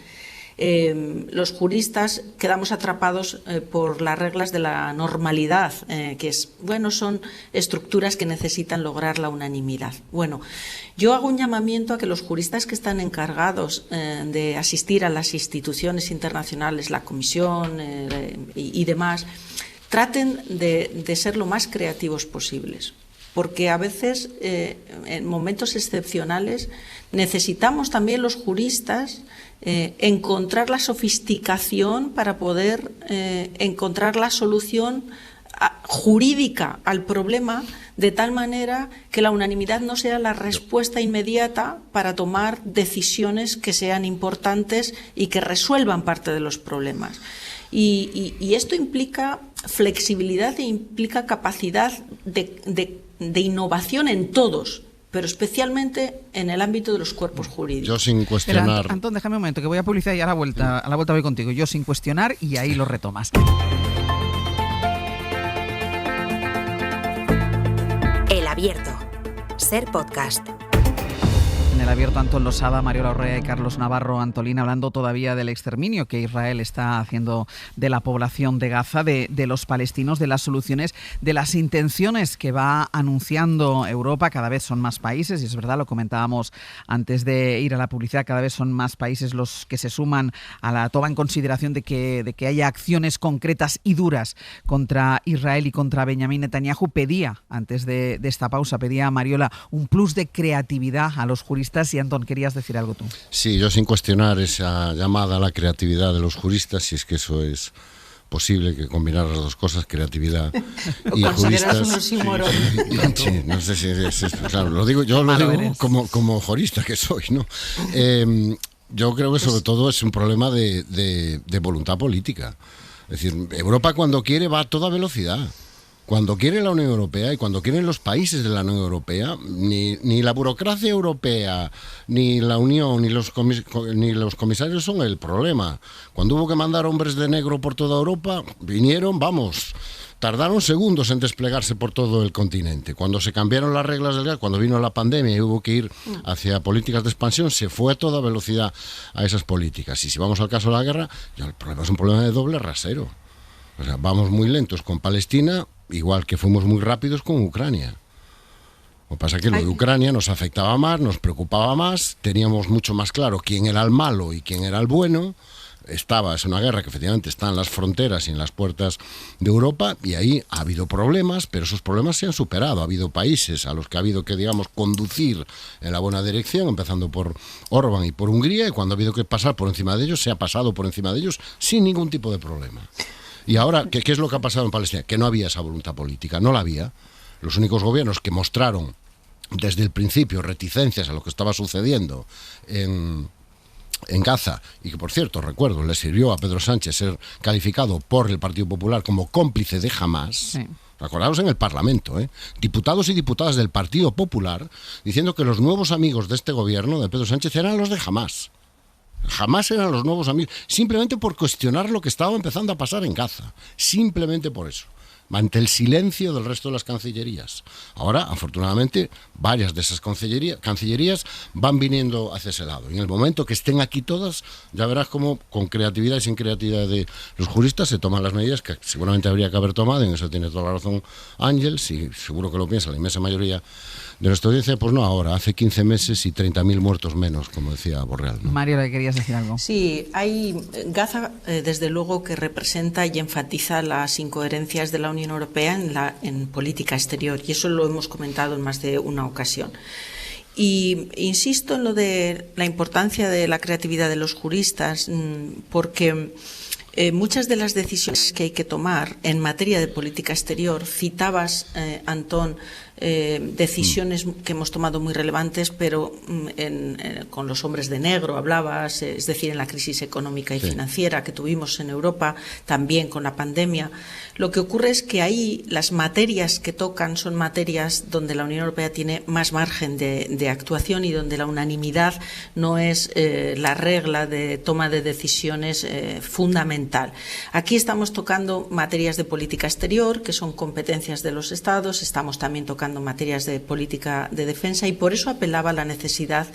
los juristas quedamos atrapados por las reglas de la normalidad, que son estructuras que necesitan lograr la unanimidad. Bueno, yo hago un llamamiento a que los juristas que están encargados de asistir a las instituciones internacionales, la Comisión y demás, traten de ser lo más creativos posibles, porque a veces, en momentos excepcionales, necesitamos también los juristas encontrar la sofisticación para poder encontrar la solución jurídica al problema, de tal manera que la unanimidad no sea la respuesta inmediata para tomar decisiones que sean importantes y que resuelvan parte de los problemas. Y esto implica flexibilidad e implica capacidad de innovación en todos, pero especialmente en el ámbito de los cuerpos jurídicos. Yo sin cuestionar... Pero, Antón, déjame un momento, que voy a publicidad y a la vuelta voy contigo. Yo sin cuestionar y ahí lo retomas. El Abierto. Ser Podcast. En el Abierto, Antón Losada, Mariola Orrea y Carlos Navarro Antolín, hablando todavía del exterminio que Israel está haciendo de la población de Gaza, de los palestinos, de las soluciones, de las intenciones que va anunciando Europa. Cada vez son más países, y es verdad, lo comentábamos antes de ir a la publicidad, cada vez son más países los que se suman a la toma en consideración de que haya acciones concretas y duras contra Israel y contra Benjamín Netanyahu. Pedía, antes de esta pausa, Mariola, un plus de creatividad a los juristas. Y Antón, ¿querías decir algo tú? Sí, yo sin cuestionar esa llamada a la creatividad de los juristas, si es que eso es posible, que combinar las dos cosas, creatividad y juristas. Sí, no sé si es claro, lo digo como jurista que soy, ¿no? Yo creo que sobre todo es un problema de voluntad política. Es decir, Europa cuando quiere va a toda velocidad. Cuando quiere la Unión Europea y cuando quieren los países de la Unión Europea, ni la burocracia europea, ni la Unión, ni los comisarios son el problema. Cuando hubo que mandar hombres de negro por toda Europa, vinieron, tardaron segundos en desplegarse por todo el continente. Cuando se cambiaron las reglas del gas, cuando vino la pandemia y hubo que ir hacia políticas de expansión, se fue a toda velocidad a esas políticas. Y si vamos al caso de la guerra, el problema es un problema de doble rasero. O sea, vamos muy lentos con Palestina, igual que fuimos muy rápidos con Ucrania. Lo que pasa es que lo de Ucrania nos afectaba más, nos preocupaba más, teníamos mucho más claro quién era el malo y quién era el bueno. Es una guerra que efectivamente está en las fronteras y en las puertas de Europa, y ahí ha habido problemas, pero esos problemas se han superado. Ha habido países a los que ha habido que, conducir en la buena dirección, empezando por Orbán y por Hungría, y cuando ha habido que pasar por encima de ellos, se ha pasado por encima de ellos sin ningún tipo de problema. Y ahora, ¿qué es lo que ha pasado en Palestina? Que no había esa voluntad política, no la había. Los únicos gobiernos que mostraron desde el principio reticencias a lo que estaba sucediendo en Gaza, y que por cierto, recuerdo, le sirvió a Pedro Sánchez ser calificado por el Partido Popular como cómplice de Hamás. Sí. Recordaos en el Parlamento, diputados y diputadas del Partido Popular diciendo que los nuevos amigos de este gobierno de Pedro Sánchez eran los de Hamás. Jamás eran los nuevos amigos, simplemente por cuestionar lo que estaba empezando a pasar en Gaza, simplemente por eso. ante el silencio del resto de las cancillerías. Ahora, afortunadamente, varias de esas cancillerías van viniendo hacia ese lado. Y en el momento que estén aquí todas, ya verás cómo con creatividad y sin creatividad de los juristas se toman las medidas que seguramente habría que haber tomado. En eso tiene toda la razón Ángel, y seguro que lo piensa la inmensa mayoría de nuestra audiencia, pues no ahora, hace 15 meses y 30.000 muertos menos, como decía Borrell, ¿no? Mario, ¿le querías decir algo? Sí, Gaza desde luego que representa y enfatiza las incoherencias de la Unión Europea en política exterior, y eso lo hemos comentado en más de una ocasión. Y insisto en lo de la importancia de la creatividad de los juristas, porque muchas de las decisiones que hay que tomar en materia de política exterior, citabas, Antón, decisiones que hemos tomado muy relevantes, pero con los hombres de negro hablabas, es decir, en la crisis económica y financiera que tuvimos en Europa, también con la pandemia. Lo que ocurre es que ahí las materias que tocan son materias donde la Unión Europea tiene más margen de actuación y donde la unanimidad no es la regla de toma de decisiones fundamental. Aquí estamos tocando materias de política exterior, que son competencias de los Estados, estamos también tocando materias de política de defensa, y por eso apelaba a la necesidad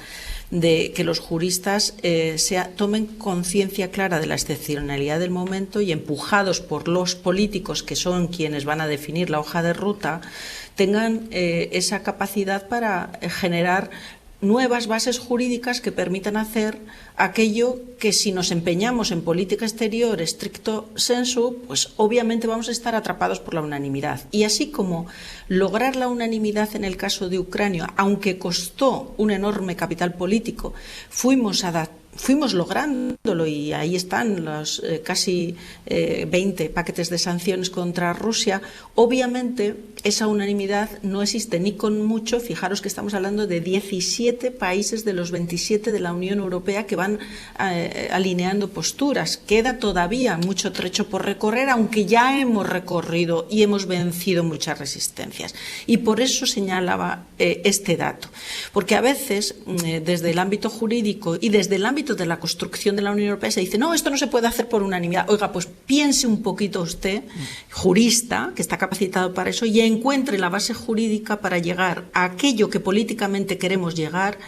de que los juristas tomen conciencia clara de la excepcionalidad del momento y, empujados por los políticos, que son quienes van a definir la hoja de ruta, tengan esa capacidad para generar nuevas bases jurídicas que permitan hacer aquello que, si nos empeñamos en política exterior stricto sensu, pues obviamente vamos a estar atrapados por la unanimidad. Y así como lograr la unanimidad en el caso de Ucrania, aunque costó un enorme capital político, fuimos lográndolo, y ahí están los casi 20 paquetes de sanciones contra Rusia. Obviamente esa unanimidad no existe ni con mucho. Fijaros que estamos hablando de 17 países de los 27 de la Unión Europea que van alineando posturas. Queda todavía mucho trecho por recorrer, aunque ya hemos recorrido y hemos vencido muchas resistencias. Y por eso señalaba este dato, porque a veces desde el ámbito jurídico y desde el ámbito de la construcción de la Unión Europea se dice: no, esto no se puede hacer por unanimidad. Oiga, pues piense un poquito usted, jurista, que está capacitado para eso, y encuentre la base jurídica para llegar a aquello que políticamente queremos llegar.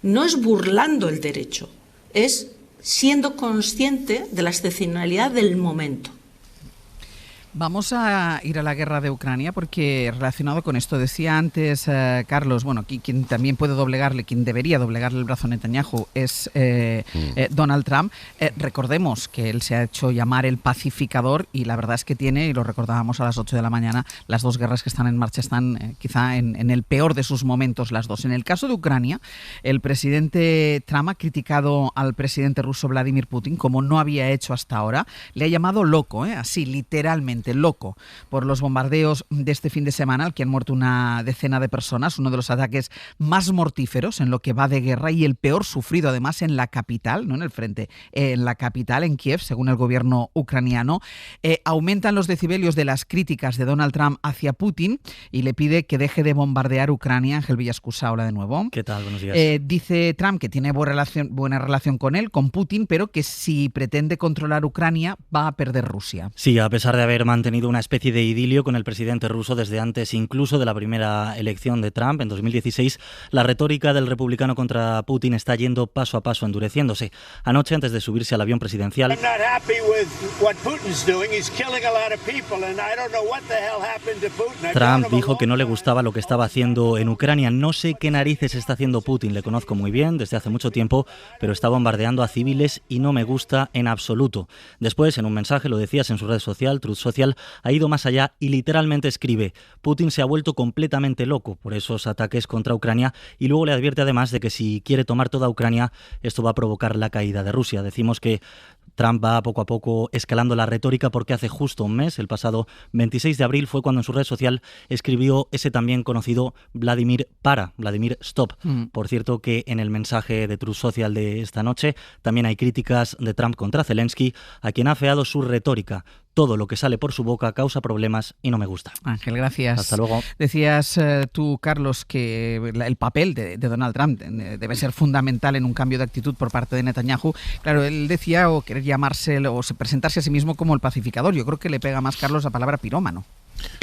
No es burlando el derecho, es siendo consciente de la excepcionalidad del momento. Vamos a ir a la guerra de Ucrania, porque relacionado con esto, decía antes Carlos, bueno, quien también puede doblegarle, quien debería doblegarle el brazo a Netanyahu es Donald Trump. Recordemos que él se ha hecho llamar el pacificador, y la verdad es que tiene, y lo recordábamos a las 8 de la mañana, las dos guerras que están en marcha están quizá en el peor de sus momentos las dos. En el caso de Ucrania, el presidente Trump ha criticado al presidente ruso Vladimir Putin, como no había hecho hasta ahora. Le ha llamado loco, así literalmente loco, por los bombardeos de este fin de semana, al que han muerto una decena de personas, uno de los ataques más mortíferos en lo que va de guerra, y el peor sufrido además en la capital, no en el frente, en la capital, en Kiev, según el gobierno ucraniano. Aumentan los decibelios de las críticas de Donald Trump hacia Putin y le pide que deje de bombardear Ucrania. Ángel Villascusa, hola de nuevo. ¿Qué tal? Buenos días. Dice Trump que tiene buena relación con él, con Putin, pero que si pretende controlar Ucrania va a perder Rusia. Sí, a pesar de haber mantenido una especie de idilio con el presidente ruso desde antes incluso de la primera elección de Trump en 2016, la retórica del republicano contra Putin está yendo paso a paso endureciéndose. Anoche, antes de subirse al avión presidencial, Trump dijo que no le gustaba lo que estaba haciendo en Ucrania. No sé qué narices está haciendo Putin, le conozco muy bien desde hace mucho tiempo, pero está bombardeando a civiles y no me gusta en absoluto. Después, en un mensaje, lo decías en su red social, Truth Social, ha ido más allá y literalmente escribe: Putin se ha vuelto completamente loco por esos ataques contra Ucrania, y luego le advierte además de que si quiere tomar toda Ucrania, esto va a provocar la caída de Rusia. Decimos que Trump va poco a poco escalando la retórica, porque hace justo un mes, el pasado 26 de abril, fue cuando en su red social escribió ese también conocido Vladimir Stop. Por cierto, que en el mensaje de Truth Social de esta noche también hay críticas de Trump contra Zelensky, a quien ha afeado su retórica. Todo lo que sale por su boca causa problemas y no me gusta. Ángel, gracias. Hasta luego. Decías tú, Carlos, que el papel de Donald Trump debe ser fundamental en un cambio de actitud por parte de Netanyahu. Claro, él decía, o querer llamarse o presentarse a sí mismo como el pacificador. Yo creo que le pega más, Carlos, la palabra pirómano.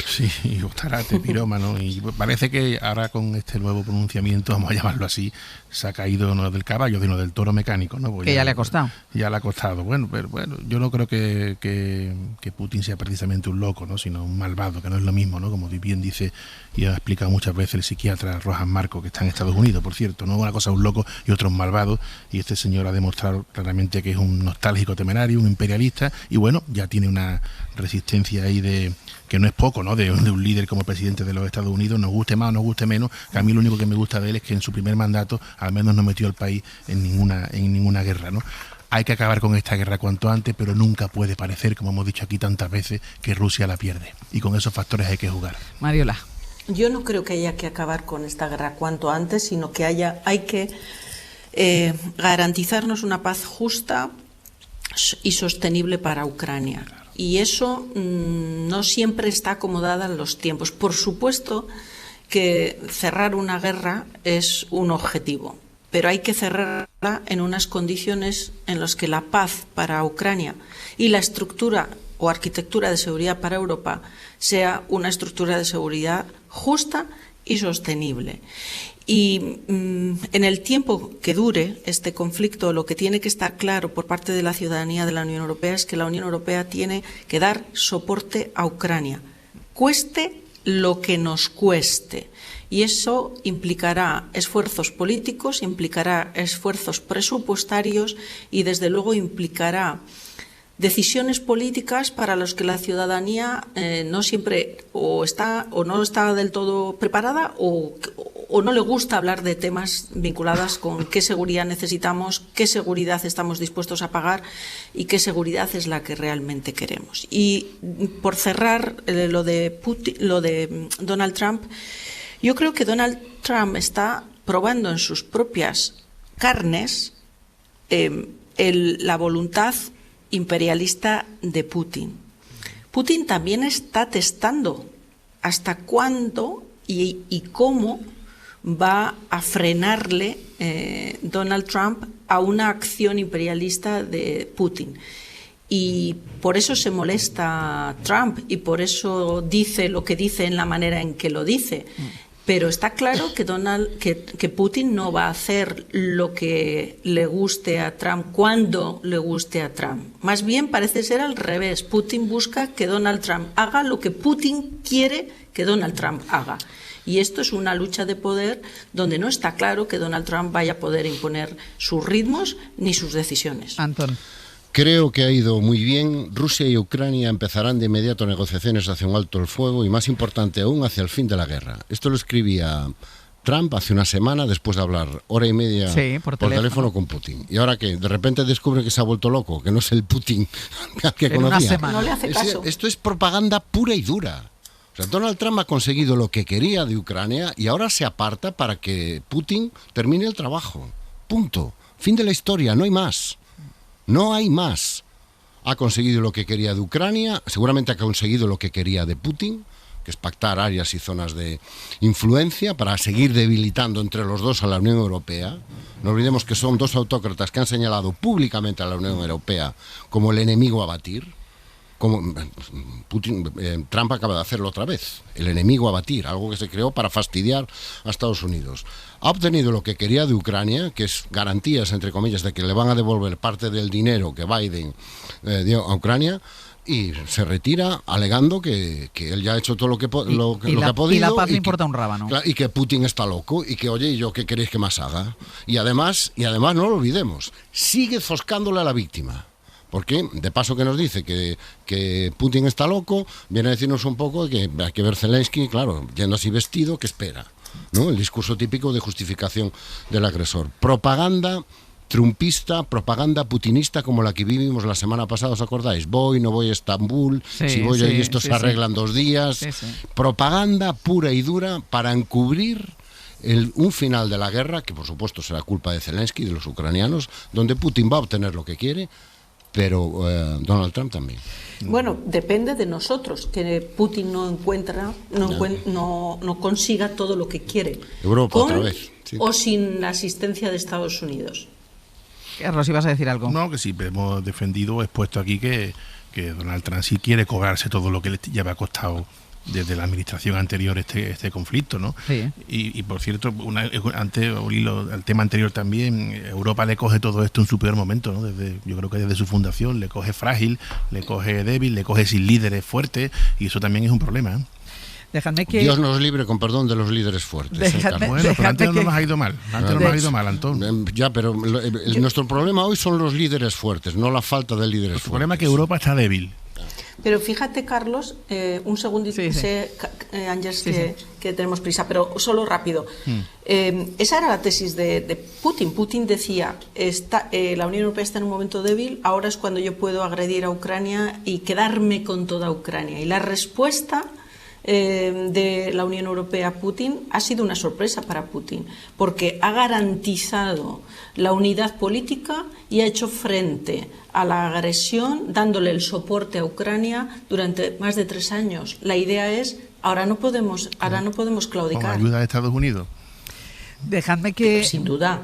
Sí, Ostarate, pirómano. Y parece que ahora con este nuevo pronunciamiento, vamos a llamarlo así, se ha caído no del caballo, sino del toro mecánico, ¿no? Porque ya le ha costado. Ya le ha costado. Bueno, pero bueno, yo no creo que Putin sea precisamente un loco, ¿no? Sino un malvado, que no es lo mismo, ¿no? Como bien dice y ha explicado muchas veces el psiquiatra Rohan Marco, que está en Estados Unidos, por cierto, ¿no? Una cosa es un loco y otro un malvado, y este señor ha demostrado claramente que es un nostálgico temerario, un imperialista, y bueno, ya tiene una resistencia ahí que no es poco, ¿no? De un líder como presidente de los Estados Unidos, nos guste más o nos guste menos, que a mí lo único que me gusta de él es que en su primer mandato al menos no metió al país en ninguna guerra, ¿no? Hay que acabar con esta guerra cuanto antes, pero nunca puede parecer, como hemos dicho aquí tantas veces, que Rusia la pierde. Y con esos factores hay que jugar. Mariola. Yo no creo que haya que acabar con esta guerra cuanto antes, sino que hay que garantizarnos una paz justa y sostenible para Ucrania. Y eso no siempre está acomodada en los tiempos. Por supuesto que cerrar una guerra es un objetivo, pero hay que cerrarla en unas condiciones en las que la paz para Ucrania y la estructura o arquitectura de seguridad para Europa sea una estructura de seguridad justa y sostenible. Y en el tiempo que dure este conflicto, lo que tiene que estar claro por parte de la ciudadanía de la Unión Europea es que la Unión Europea tiene que dar soporte a Ucrania, cueste lo que nos cueste. Y eso implicará esfuerzos políticos, implicará esfuerzos presupuestarios y, desde luego, implicará decisiones políticas para las que la ciudadanía no siempre o no está del todo preparada o no le gusta hablar de temas vinculados con qué seguridad necesitamos, qué seguridad estamos dispuestos a pagar y qué seguridad es la que realmente queremos. Y por cerrar lo de Donald Trump, yo creo que Donald Trump está probando en sus propias carnes la voluntad imperialista de Putin. Putin también está testando hasta cuándo y cómo va a frenarle Donald Trump a una acción imperialista de Putin. Y por eso se molesta Trump y por eso dice lo que dice en la manera en que lo dice. Pero está claro que Putin no va a hacer lo que le guste a Trump cuando le guste a Trump. Más bien parece ser al revés. Putin busca que Donald Trump haga lo que Putin quiere que Donald Trump haga. Y esto es una lucha de poder donde no está claro que Donald Trump vaya a poder imponer sus ritmos ni sus decisiones. Antón. Creo que ha ido muy bien. Rusia y Ucrania empezarán de inmediato negociaciones hacia un alto el fuego y, más importante aún, hacia el fin de la guerra. Esto lo escribía Trump hace una semana después de hablar hora y media por teléfono con Putin. Y ahora que de repente descubre que se ha vuelto loco, que no es el Putin que conocía. No le hace caso. Esto es propaganda pura y dura. O sea, Donald Trump ha conseguido lo que quería de Ucrania y ahora se aparta para que Putin termine el trabajo. Punto. Fin de la historia, no hay más. No hay más. Ha conseguido lo que quería de Ucrania, seguramente ha conseguido lo que quería de Putin, que es pactar áreas y zonas de influencia para seguir debilitando entre los dos a la Unión Europea. No olvidemos que son dos autócratas que han señalado públicamente a la Unión Europea como el enemigo a batir. Como Trump acaba de hacerlo otra vez, el enemigo a batir, algo que se creó para fastidiar a Estados Unidos. Ha obtenido lo que quería de Ucrania, que es garantías, entre comillas, de que le van a devolver parte del dinero que Biden dio a Ucrania, y se retira alegando que él ya ha hecho todo lo que ha podido. Y la paz le importa un rábano. Y que Putin está loco, y que, oye, ¿y yo qué queréis que más haga? Y además no lo olvidemos, sigue zoscándole a la víctima. Porque, de paso que nos dice que Putin está loco, viene a decirnos un poco que hay que ver Zelensky, claro, yendo así vestido, ¿qué espera? ¿No? El discurso típico de justificación del agresor. Propaganda trumpista, propaganda putinista como la que vivimos la semana pasada, ¿os acordáis? Voy, no voy a Estambul, si voy ahí esto se arregla en 2 días. Propaganda pura y dura para encubrir un final de la guerra, que por supuesto será culpa de Zelensky y de los ucranianos, donde Putin va a obtener lo que quiere, pero Donald Trump también. Bueno, depende de nosotros, que Putin no consiga todo lo que quiere. Europa otra vez. Sí. O sin la asistencia de Estados Unidos. Carlos, ¿ibas a decir algo? No, que siempre hemos defendido o expuesto aquí que Donald Trump sí quiere cobrarse todo lo que le lleva costado desde la administración anterior este conflicto, ¿no? Sí. Y por cierto, antes al tema anterior también, Europa le coge todo esto en su peor momento, ¿no? Yo creo que desde su fundación le coge frágil, le coge débil, le coge sin líderes fuertes, y eso también es un problema, ¿eh? Dejadme que... Dios nos libre, con perdón, de los líderes fuertes. Bueno, pero antes no nos ha ido mal. Antes no nos ha ido mal, Antón. Ya, pero nuestro problema hoy son los líderes fuertes, no la falta de líderes fuertes. El problema es que Europa está débil. Pero fíjate, Carlos, un segundito, Ángeles, que tenemos prisa, pero solo rápido. Esa era la tesis de Putin. Putin decía, la Unión Europea está en un momento débil, ahora es cuando yo puedo agredir a Ucrania y quedarme con toda Ucrania. Y la respuesta de la Unión Europea a Putin ha sido una sorpresa para Putin, porque ha garantizado la unidad política y ha hecho frente a la agresión, dándole el soporte a Ucrania durante más de 3 años. La idea es, ahora no podemos claudicar. Con ayuda de Estados Unidos. Dejadme que, sin duda,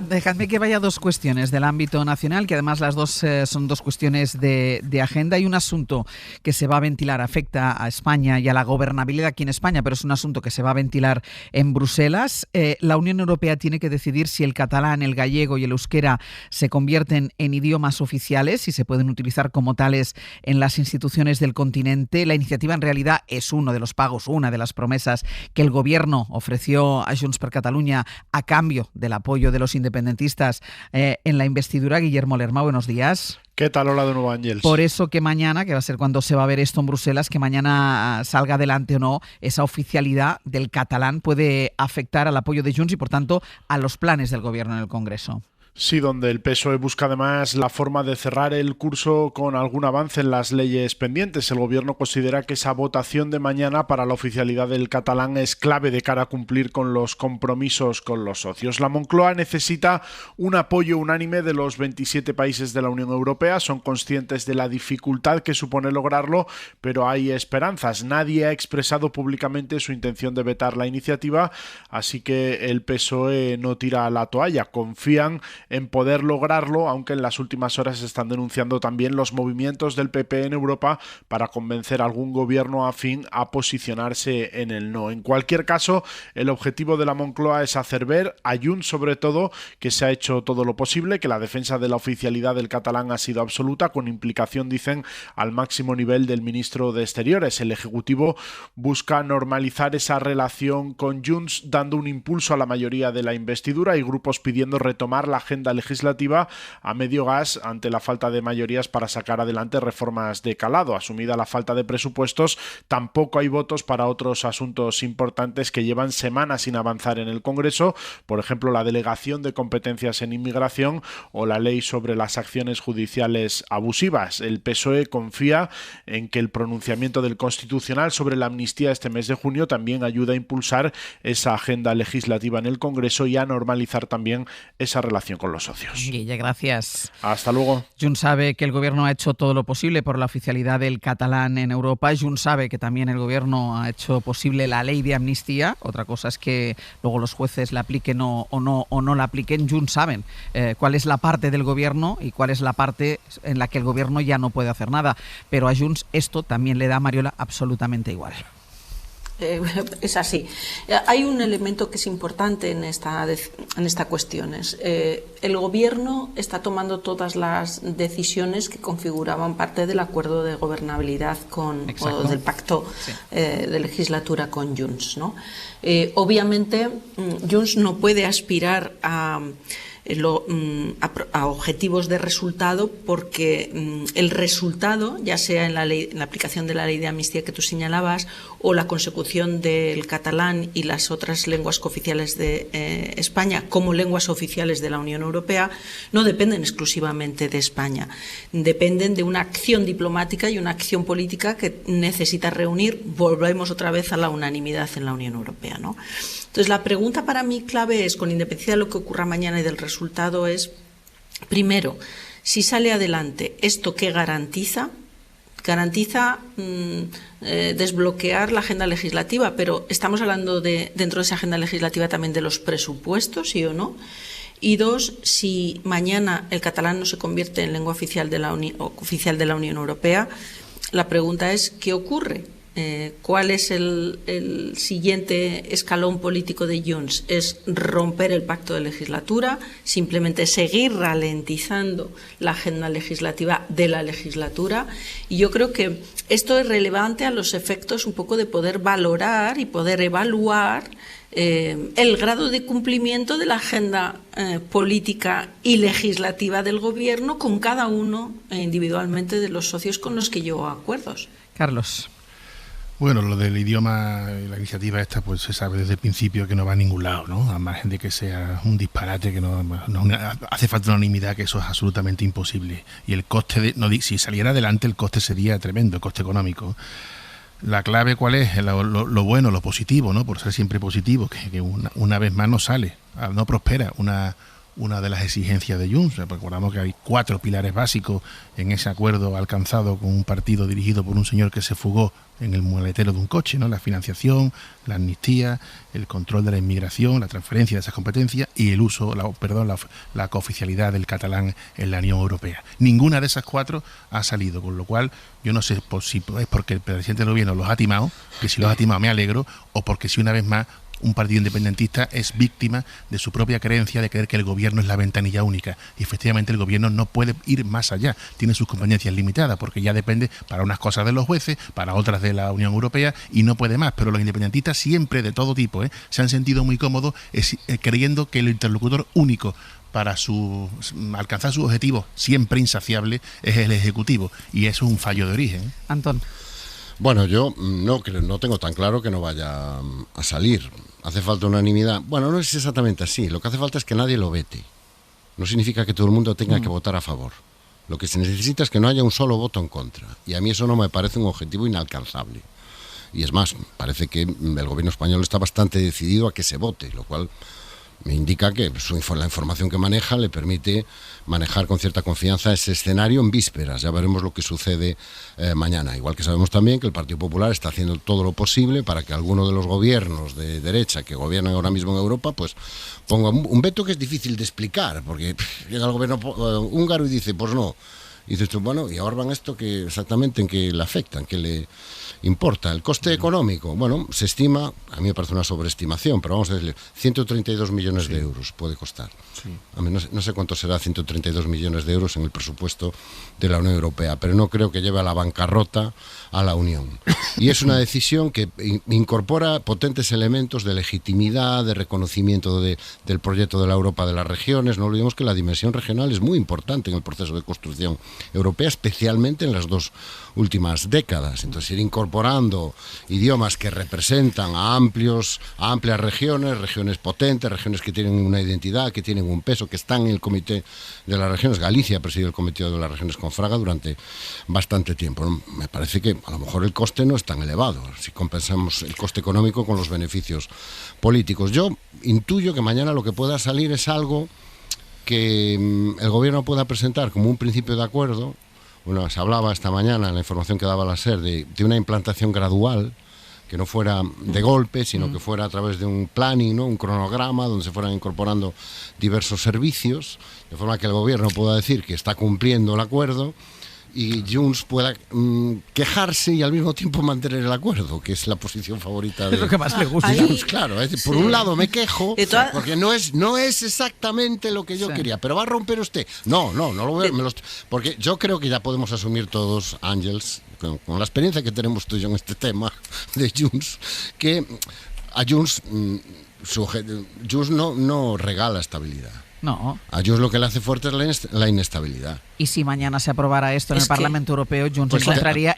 vaya a 2 cuestiones del ámbito nacional, que además las dos son 2 cuestiones de agenda. Hay un asunto que se va a ventilar, afecta a España y a la gobernabilidad aquí en España, pero es un asunto que se va a ventilar en Bruselas. La Unión Europea tiene que decidir si el catalán, el gallego y el euskera se convierten en idiomas oficiales y se pueden utilizar como tales en las instituciones del continente. La iniciativa en realidad es uno de los pagos, una de las promesas que el gobierno ofreció a Junts per Catalunya a cambio del apoyo de los independentistas en la investidura. Guillermo Lerma, buenos días. ¿Qué tal? Hola de nuevo, Ángels. Por eso que mañana, que va a ser cuando se va a ver esto en Bruselas, que mañana salga adelante o no, esa oficialidad del catalán puede afectar al apoyo de Junts y, por tanto, a los planes del gobierno en el Congreso. Sí, donde el PSOE busca además la forma de cerrar el curso con algún avance en las leyes pendientes. El gobierno considera que esa votación de mañana para la oficialidad del catalán es clave de cara a cumplir con los compromisos con los socios. La Moncloa necesita un apoyo unánime de los 27 países de la Unión Europea. Son conscientes de la dificultad que supone lograrlo, pero hay esperanzas. Nadie ha expresado públicamente su intención de vetar la iniciativa, así que el PSOE no tira la toalla. Confían en poder lograrlo, aunque en las últimas horas se están denunciando también los movimientos del PP en Europa para convencer a algún gobierno afín a posicionarse en el no. En cualquier caso, el objetivo de la Moncloa es hacer ver a Junts, sobre todo, que se ha hecho todo lo posible, que la defensa de la oficialidad del catalán ha sido absoluta, con implicación, dicen, al máximo nivel del ministro de Exteriores. El Ejecutivo busca normalizar esa relación con Junts, dando un impulso a la mayoría de la investidura. Hay grupos pidiendo retomar la agenda legislativa a medio gas ante la falta de mayorías para sacar adelante reformas de calado. Asumida la falta de presupuestos, tampoco hay votos para otros asuntos importantes que llevan semanas sin avanzar en el Congreso, por ejemplo, la delegación de competencias en inmigración o la ley sobre las acciones judiciales abusivas. El PSOE confía en que el pronunciamiento del Constitucional sobre la amnistía este mes de junio también ayuda a impulsar esa agenda legislativa en el Congreso y a normalizar también esa relación con los socios. Guille, gracias. Hasta luego. Junts sabe que el gobierno ha hecho todo lo posible por la oficialidad del catalán en Europa. Junts sabe que también el gobierno ha hecho posible la ley de amnistía. Otra cosa es que luego los jueces la apliquen o no la apliquen. Junts saben cuál es la parte del gobierno y cuál es la parte en la que el gobierno ya no puede hacer nada. Pero a Junts esto también le da, Mariola, absolutamente igual. Es así. Hay un elemento que es importante en esta cuestión. El gobierno está tomando todas las decisiones que configuraban parte del acuerdo de gobernabilidad o del pacto de legislatura con Junts, ¿no? Obviamente, Junts no puede aspirar a objetivos de resultado porque el resultado, ya sea en la aplicación de la ley de amnistía que tú señalabas o la consecución del catalán y las otras lenguas cooficiales de España como lenguas oficiales de la Unión Europea, no dependen exclusivamente de España, dependen de una acción diplomática y una acción política que necesita reunir, volvemos otra vez a la unanimidad en la Unión Europea, ¿no? Entonces, la pregunta para mí clave es, con independencia de lo que ocurra mañana y del resultado, es, primero, si sale adelante, ¿esto qué garantiza? Garantiza desbloquear la agenda legislativa, pero estamos hablando dentro de esa agenda legislativa también de los presupuestos, ¿sí o no? Y 2, si mañana el catalán no se convierte en lengua oficial de la Unión Europea, la pregunta es, ¿qué ocurre? ¿Cuál es el siguiente escalón político de Junts? Es romper el pacto de legislatura, simplemente seguir ralentizando la agenda legislativa de la legislatura. Y yo creo que esto es relevante a los efectos un poco de poder valorar y poder evaluar el grado de cumplimiento de la agenda política y legislativa del Gobierno con cada uno individualmente de los socios con los que llevo acuerdos. Carlos. Bueno, lo del idioma, la iniciativa esta, pues se sabe desde el principio que no va a ningún lado, ¿no? A margen de que sea un disparate, que no hace falta unanimidad, que eso es absolutamente imposible. Y el coste, si saliera adelante, el coste sería tremendo, el coste económico. La clave, ¿cuál es? Lo bueno, lo positivo, ¿no? Por ser siempre positivo, que una vez más no sale, no prospera una de las exigencias de Junts. Recordamos que hay 4 pilares básicos en ese acuerdo alcanzado con un partido dirigido por un señor que se fugó en el maletero de un coche, ¿no? La financiación, la amnistía, el control de la inmigración, la transferencia de esas competencias y el uso, la cooficialidad del catalán en la Unión Europea. Ninguna de esas 4 ha salido, con lo cual yo no sé si es porque el presidente del gobierno los ha timado, que si los ha timado me alegro, o porque si una vez más un partido independentista es víctima de su propia creencia de creer que el gobierno es la ventanilla única. Y efectivamente el gobierno no puede ir más allá, tiene sus competencias limitadas, porque ya depende para unas cosas de los jueces, para otras de la Unión Europea, y no puede más. Pero los independentistas siempre, de todo tipo, se han sentido muy cómodos creyendo que el interlocutor único para alcanzar sus objetivos siempre insaciables es el Ejecutivo, y eso es un fallo de origen. Antón. Bueno, yo no tengo tan claro que no vaya a salir. ¿Hace falta unanimidad? Bueno, no es exactamente así. Lo que hace falta es que nadie lo vete. No significa que todo el mundo tenga que votar a favor. Lo que se necesita es que no haya un solo voto en contra. Y a mí eso no me parece un objetivo inalcanzable. Y es más, parece que el gobierno español está bastante decidido a que se vote, lo cual me indica que la información que maneja le permite manejar con cierta confianza ese escenario en vísperas. Ya veremos lo que sucede mañana. Igual que sabemos también que el Partido Popular está haciendo todo lo posible para que alguno de los gobiernos de derecha que gobiernan ahora mismo en Europa pues ponga un veto que es difícil de explicar, porque llega el gobierno húngaro y dice, pues no. Y dices tú, bueno, ¿y ahora van esto que exactamente en qué le afecta, en qué le importa? El coste económico, bueno, se estima, a mí me parece una sobreestimación, pero vamos a decirle, 132 millones de euros puede costar. Sí. A mí no sé cuánto será 132 millones de euros en el presupuesto de la Unión Europea, pero no creo que lleve a la bancarrota a la Unión. Y es una decisión que incorpora potentes elementos de legitimidad, de reconocimiento del proyecto de la Europa de las regiones. No olvidemos que la dimensión regional es muy importante en el proceso de construcción europea, especialmente en las 2 últimas décadas. Entonces, ir incorporando idiomas que representan a amplias regiones potentes, regiones que tienen una identidad, que tienen un peso, que están en el Comité de las Regiones. Galicia ha presidido el Comité de las Regiones con Fraga durante bastante tiempo. Me parece que a lo mejor el coste no es tan elevado, si compensamos el coste económico con los beneficios políticos. Yo intuyo que mañana lo que pueda salir es algo que el gobierno pueda presentar como un principio de acuerdo. Bueno, se hablaba esta mañana en la información que daba la SER de una implantación gradual, que no fuera de golpe, sino que fuera a través de un planning, ¿no? Un cronograma donde se fueran incorporando diversos servicios, de forma que el gobierno pueda decir que está cumpliendo el acuerdo y Junts pueda quejarse y al mismo tiempo mantener el acuerdo, que es la posición favorita de, es lo que más le gusta. Junts, claro. Por un lado me quejo porque no es exactamente lo que yo quería, pero va a romper usted. No lo veo, porque yo creo que ya podemos asumir todos, Ángels, con la experiencia que tenemos tú y yo en este tema de Junts, que a Junts no regala estabilidad. No. A Junts lo que le hace fuerte es la inestabilidad. Y si mañana se aprobara esto en el Parlamento Europeo, Junts pues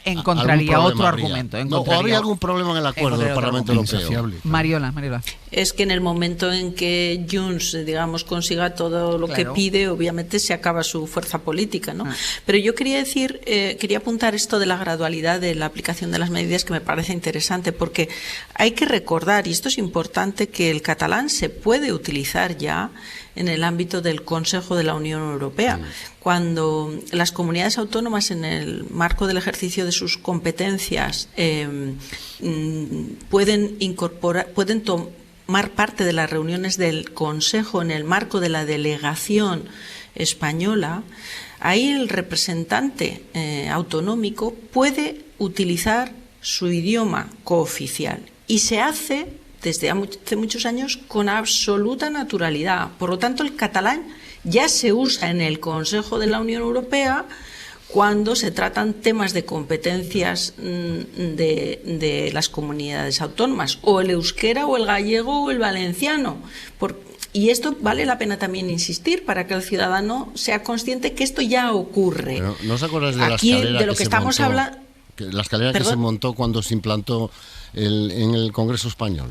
encontraría otro argumento. ¿O habría algún problema en el acuerdo del Parlamento Europeo? Mariola. Es que en el momento en que Junts, digamos, consiga todo lo que pide, obviamente se acaba su fuerza política, ¿no? Pero yo quería apuntar esto de la gradualidad de la aplicación de las medidas, que me parece interesante, porque hay que recordar, y esto es importante, que el catalán se puede utilizar ya en el ámbito del Consejo de la Unión Europea. Cuando las comunidades autónomas, en el marco del ejercicio de sus competencias, pueden tomar parte de las reuniones del Consejo en el marco de la delegación española, ahí el representante autonómico puede utilizar su idioma cooficial. Y se hace desde hace muchos años con absoluta naturalidad. Por lo tanto, el catalán ya se usa en el Consejo de la Unión Europea cuando se tratan temas de competencias de las comunidades autónomas, o el euskera, o el gallego, o el valenciano. Y esto vale la pena también insistir para que el ciudadano sea consciente que esto ya ocurre. Pero ¿no os acordáis de la aquí, escalera de lo que estamos hablando? La escalera que se montó cuando se implantó en el Congreso Español.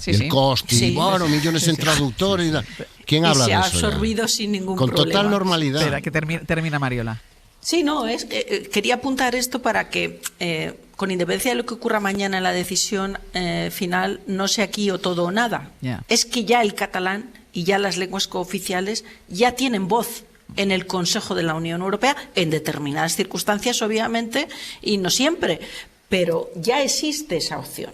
El coste, bueno, millones en traductores. ¿Quién habla de eso? Y se ha absorbido sin ningún problema. Con total normalidad. Espera, que termina Mariola. Sí, no, quería apuntar esto para que, con independencia de lo que ocurra mañana en la decisión final, no sea aquí o todo o nada. Yeah. Es que ya el catalán y ya las lenguas cooficiales ya tienen voz en el Consejo de la Unión Europea, en determinadas circunstancias, obviamente, y no siempre, pero ya existe esa opción.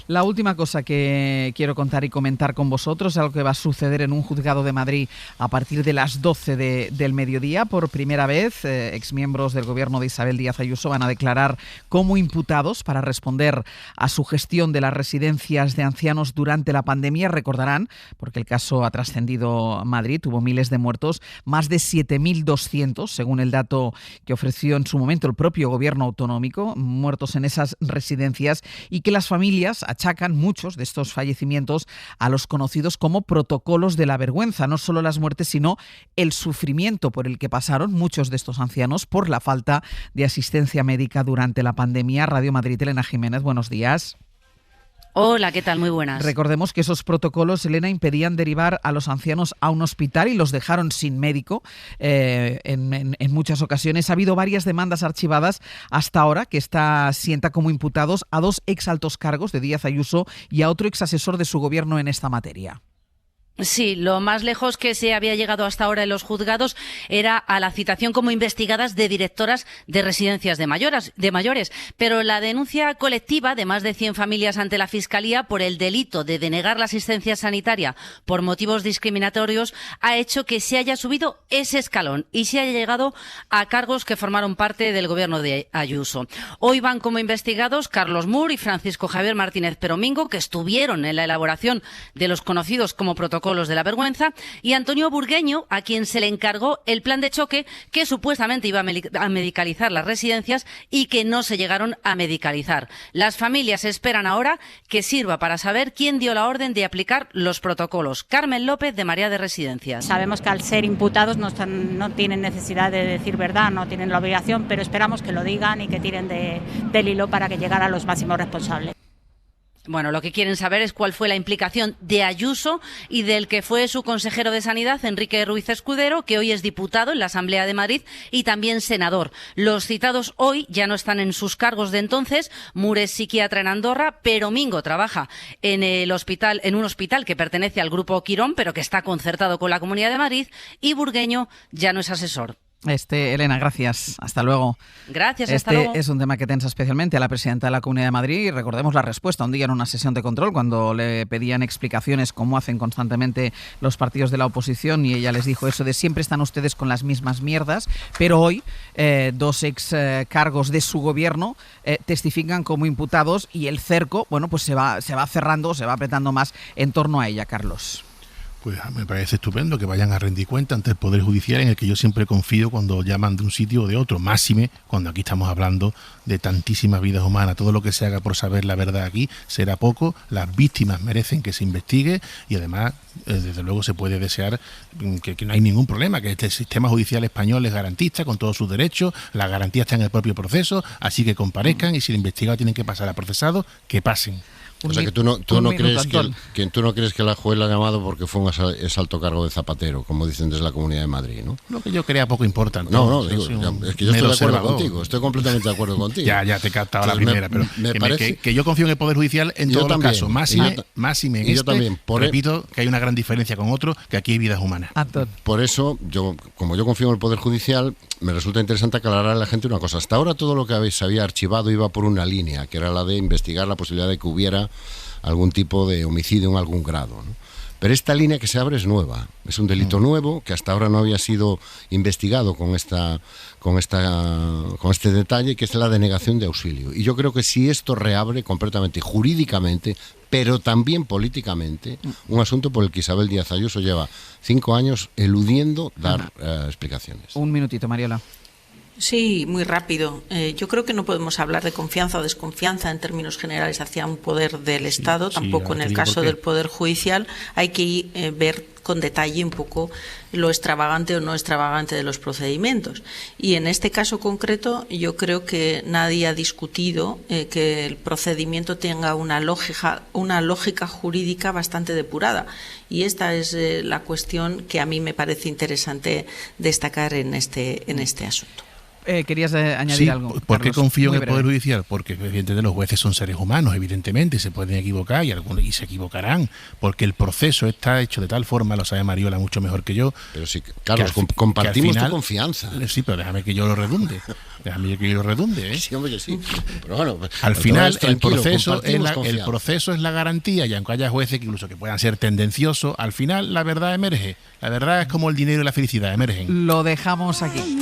La última cosa que quiero contar y comentar con vosotros es algo que va a suceder en un juzgado de Madrid a partir de las 12 del mediodía. Por primera vez, exmiembros del gobierno de Isabel Díaz Ayuso van a declarar como imputados para responder a su gestión de las residencias de ancianos durante la pandemia. Recordarán, porque el caso ha trascendido Madrid, tuvo miles de muertos, más de 7.200, según el dato que ofreció en su momento el propio gobierno autonómico, muertos en esas residencias, y que las familias achacan muchos de estos fallecimientos a los conocidos como protocolos de la vergüenza. No solo las muertes, sino el sufrimiento por el que pasaron muchos de estos ancianos por la falta de asistencia médica durante la pandemia. Radio Madrid, Elena Jiménez, buenos días. Hola, ¿qué tal? Muy buenas. Recordemos que esos protocolos, Elena, impedían derivar a los ancianos a un hospital y los dejaron sin médico en muchas ocasiones. Ha habido varias demandas archivadas hasta ahora, que esta sienta como imputados a 2 exaltos cargos de Díaz Ayuso y a otro exasesor de su gobierno en esta materia. Sí, lo más lejos que se había llegado hasta ahora en los juzgados era a la citación como investigadas de directoras de residencias de mayores. Pero la denuncia colectiva de más de 100 familias ante la Fiscalía por el delito de denegar la asistencia sanitaria por motivos discriminatorios ha hecho que se haya subido ese escalón y se haya llegado a cargos que formaron parte del gobierno de Ayuso. Hoy van como investigados Carlos Mur y Francisco Javier Martínez Peromingo, que estuvieron en la elaboración de los conocidos como protocolos de la vergüenza, y Antonio Burgueño, a quien se le encargó el plan de choque que supuestamente iba a medicalizar las residencias y que no se llegaron a medicalizar. Las familias esperan ahora que sirva para saber quién dio la orden de aplicar los protocolos. Carmen López, de Marea de Residencias. Sabemos que al ser imputados no tienen necesidad de decir verdad, no tienen la obligación, pero esperamos que lo digan y que tiren del hilo para que llegara a los máximos responsables. Bueno, lo que quieren saber es cuál fue la implicación de Ayuso y del que fue su consejero de Sanidad, Enrique Ruiz Escudero, que hoy es diputado en la Asamblea de Madrid y también senador. Los citados hoy ya no están en sus cargos de entonces. Mur es psiquiatra en Andorra, Peromingo trabaja en un hospital que pertenece al Grupo Quirón, pero que está concertado con la Comunidad de Madrid, y Burgueño ya no es asesor. Elena, gracias. Hasta luego. Gracias, hasta luego. Es un tema que tensa especialmente a la presidenta de la Comunidad de Madrid, y recordemos la respuesta un día en una sesión de control cuando le pedían explicaciones, como hacen constantemente los partidos de la oposición, y ella les dijo eso de siempre están ustedes con las mismas mierdas, pero hoy 2 ex cargos de su gobierno testifican como imputados, y el cerco, bueno, pues se va cerrando, se va apretando más en torno a ella, Carlos. Pues me parece estupendo que vayan a rendir cuenta ante el Poder Judicial, en el que yo siempre confío cuando llaman de un sitio o de otro, máxime cuando aquí estamos hablando de tantísimas vidas humanas. Todo lo que se haga por saber la verdad aquí será poco, las víctimas merecen que se investigue, y además, desde luego, se puede desear que no hay ningún problema, que este sistema judicial español es garantista con todos sus derechos, la garantía está en el propio proceso, así que comparezcan, y si el investigado tienen que pasar a procesado, que pasen. O sea, que tú no crees que la juez la ha llamado porque fue un exalto cargo de Zapatero, como dicen desde la Comunidad de Madrid, ¿no? Lo que yo crea poco importa. No, digo, es que yo estoy de acuerdo contigo, estoy completamente de acuerdo contigo. Ya te he captado la primera, pero me parece que yo confío en el Poder Judicial en todos los casos, máxime en este, repito que hay una gran diferencia con otro, que aquí hay vidas humanas. Por eso, como yo confío en el Poder Judicial, me resulta interesante aclarar a la gente una cosa. Hasta ahora todo lo que se había archivado iba por una línea, que era la de investigar la posibilidad de que hubiera algún tipo de homicidio en algún grado, ¿no? Pero esta línea que se abre es nueva, es un delito nuevo que hasta ahora no había sido investigado con este detalle, que es la denegación de auxilio. Y yo creo que si esto reabre completamente jurídicamente, pero también políticamente, un asunto por el que Isabel Díaz Ayuso lleva 5 años eludiendo dar explicaciones. Un minutito, Mariola. Sí, muy rápido. Yo creo que no podemos hablar de confianza o desconfianza en términos generales hacia un poder del Estado, tampoco en el caso del Poder Judicial. Hay que ver con detalle un poco lo extravagante o no extravagante de los procedimientos. Y en este caso concreto, yo creo que nadie ha discutido que el procedimiento tenga una lógica jurídica bastante depurada. Y esta es la cuestión que a mí me parece interesante destacar en este asunto. ¿Querías añadir algo? ¿Por qué confío en el breve. Poder Judicial? Porque evidentemente los jueces son seres humanos, evidentemente, se pueden equivocar y se equivocarán, porque el proceso está hecho de tal forma, lo sabe Mariola mucho mejor que yo. Pero sí, Carlos, compartimos tu confianza. Sí, pero déjame que yo lo redunde. Sí, hombre, que sí. Pero bueno, al final el proceso es la garantía, y aunque haya jueces que incluso que puedan ser tendenciosos, al final la verdad emerge. La verdad es como el dinero y la felicidad, emergen. Lo dejamos aquí.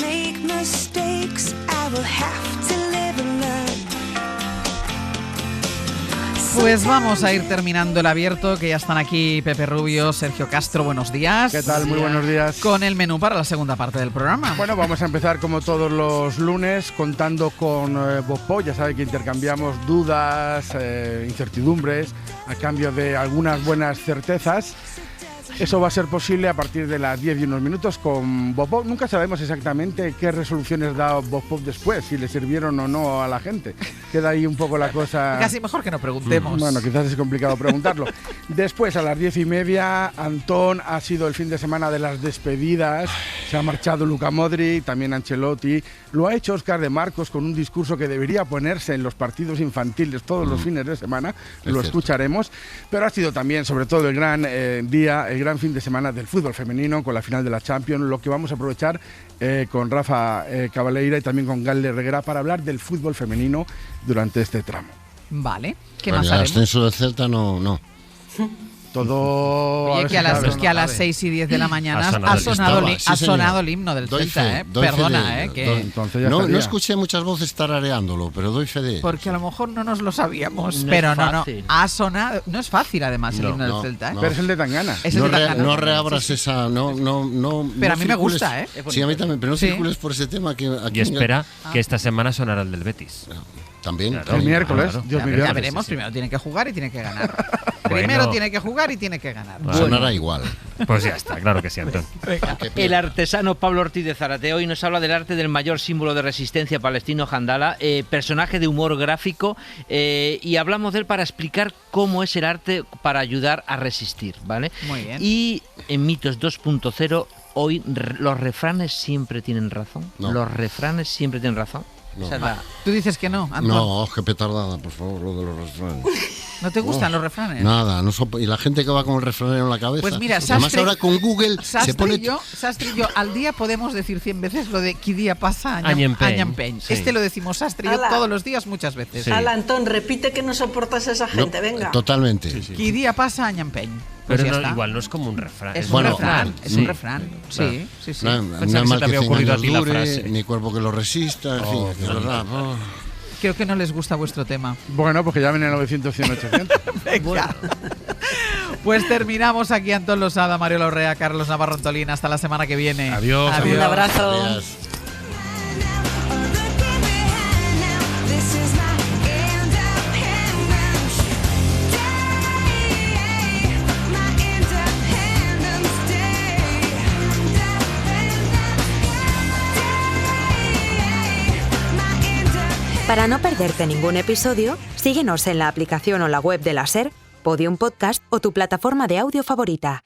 Pues vamos a ir terminando el abierto, que ya están aquí Pepe Rubio, Sergio Castro, buenos días. ¿Qué tal? Muy buenos días. Con el menú para la segunda parte del programa. Bueno, vamos a empezar como todos los lunes contando con Boppo. Ya sabe que intercambiamos dudas, incertidumbres, a cambio de algunas buenas certezas. Eso va a ser posible a partir de las 10 y unos minutos con Boppo. Nunca sabemos exactamente qué resoluciones da Boppo después, si le sirvieron o no a la gente. Queda ahí un poco la cosa... Casi mejor que no preguntemos. Bueno, quizás es complicado preguntarlo. Después, a las 10:30, Antón, ha sido el fin de semana de las despedidas. Se ha marchado Luka Modric, también Ancelotti. Lo ha hecho Óscar de Marcos con un discurso que debería ponerse en los partidos infantiles todos los fines de semana. Lo escucharemos. Pero ha sido también, sobre todo, el gran día, el gran fin de semana del fútbol femenino con la final de la Champions, lo que vamos a aprovechar con Rafa Cabaleira y también con Gal Reguera para hablar del fútbol femenino durante este tramo. Vale, ¿qué más haremos? El ascenso del Celta no. Todo... Oye, que a las 6 y 10 de la mañana ha sonado el himno del Celta, Perdona, no escuché muchas voces tarareándolo, pero doy fe de ello. Porque a lo mejor no nos lo sabíamos, pero no, ha sonado, no es fácil además el himno del Celta, Pero es el de Tangana. No reabras esa, no. Pero a mí me gusta, Sí, a mí también, pero no circules por ese tema que aquí. Y espera que esta semana sonará el del Betis. También. Claro, el miércoles. Ya veremos, primero tiene que jugar y tiene que ganar. Primero tiene que jugar y tiene que ganar. Sonará igual. Pues ya está, claro que sí, Antón. El artesano Pablo Ortiz de Zárate hoy nos habla del arte del mayor símbolo de resistencia palestino, Jandala, personaje de humor gráfico, y hablamos de él para explicar cómo es el arte para ayudar a resistir, ¿vale? Muy bien. Y en Mitos 2.0, hoy los refranes siempre tienen razón. No. Los refranes siempre tienen razón. No. ¿Tú dices que no, Antón? No, qué petardada, por favor, lo de los refranes. ¿No te gustan los refranes? Nada, y la gente que va con el refranero en la cabeza. Pues mira, además ahora con Google se pone... Sastre y yo al día podemos decir 100 veces lo de qui día pasa año empeñ. Sí. Lo decimos Sastre y yo todos los días muchas veces. Sí. Antón, repite que no soportas a esa gente, venga. Totalmente. Qui día pasa año empeñ. Pero igual no es como un refrán. Es un refrán. Sí. No mal que te había ocurrido a ti la frase. Ni cuerpo que lo resista, en fin, de verdad. Creo que no les gusta vuestro tema. Bueno, porque ya ven el 900, 100, 800. Venga. Pues terminamos aquí. Antón Losada, Mariola Urrea, Carlos Navarro Antolín. Hasta la semana que viene. Adiós. Un abrazo. Adiós. Para no perderte ningún episodio, síguenos en la aplicación o la web de la SER, Podium Podcast o tu plataforma de audio favorita.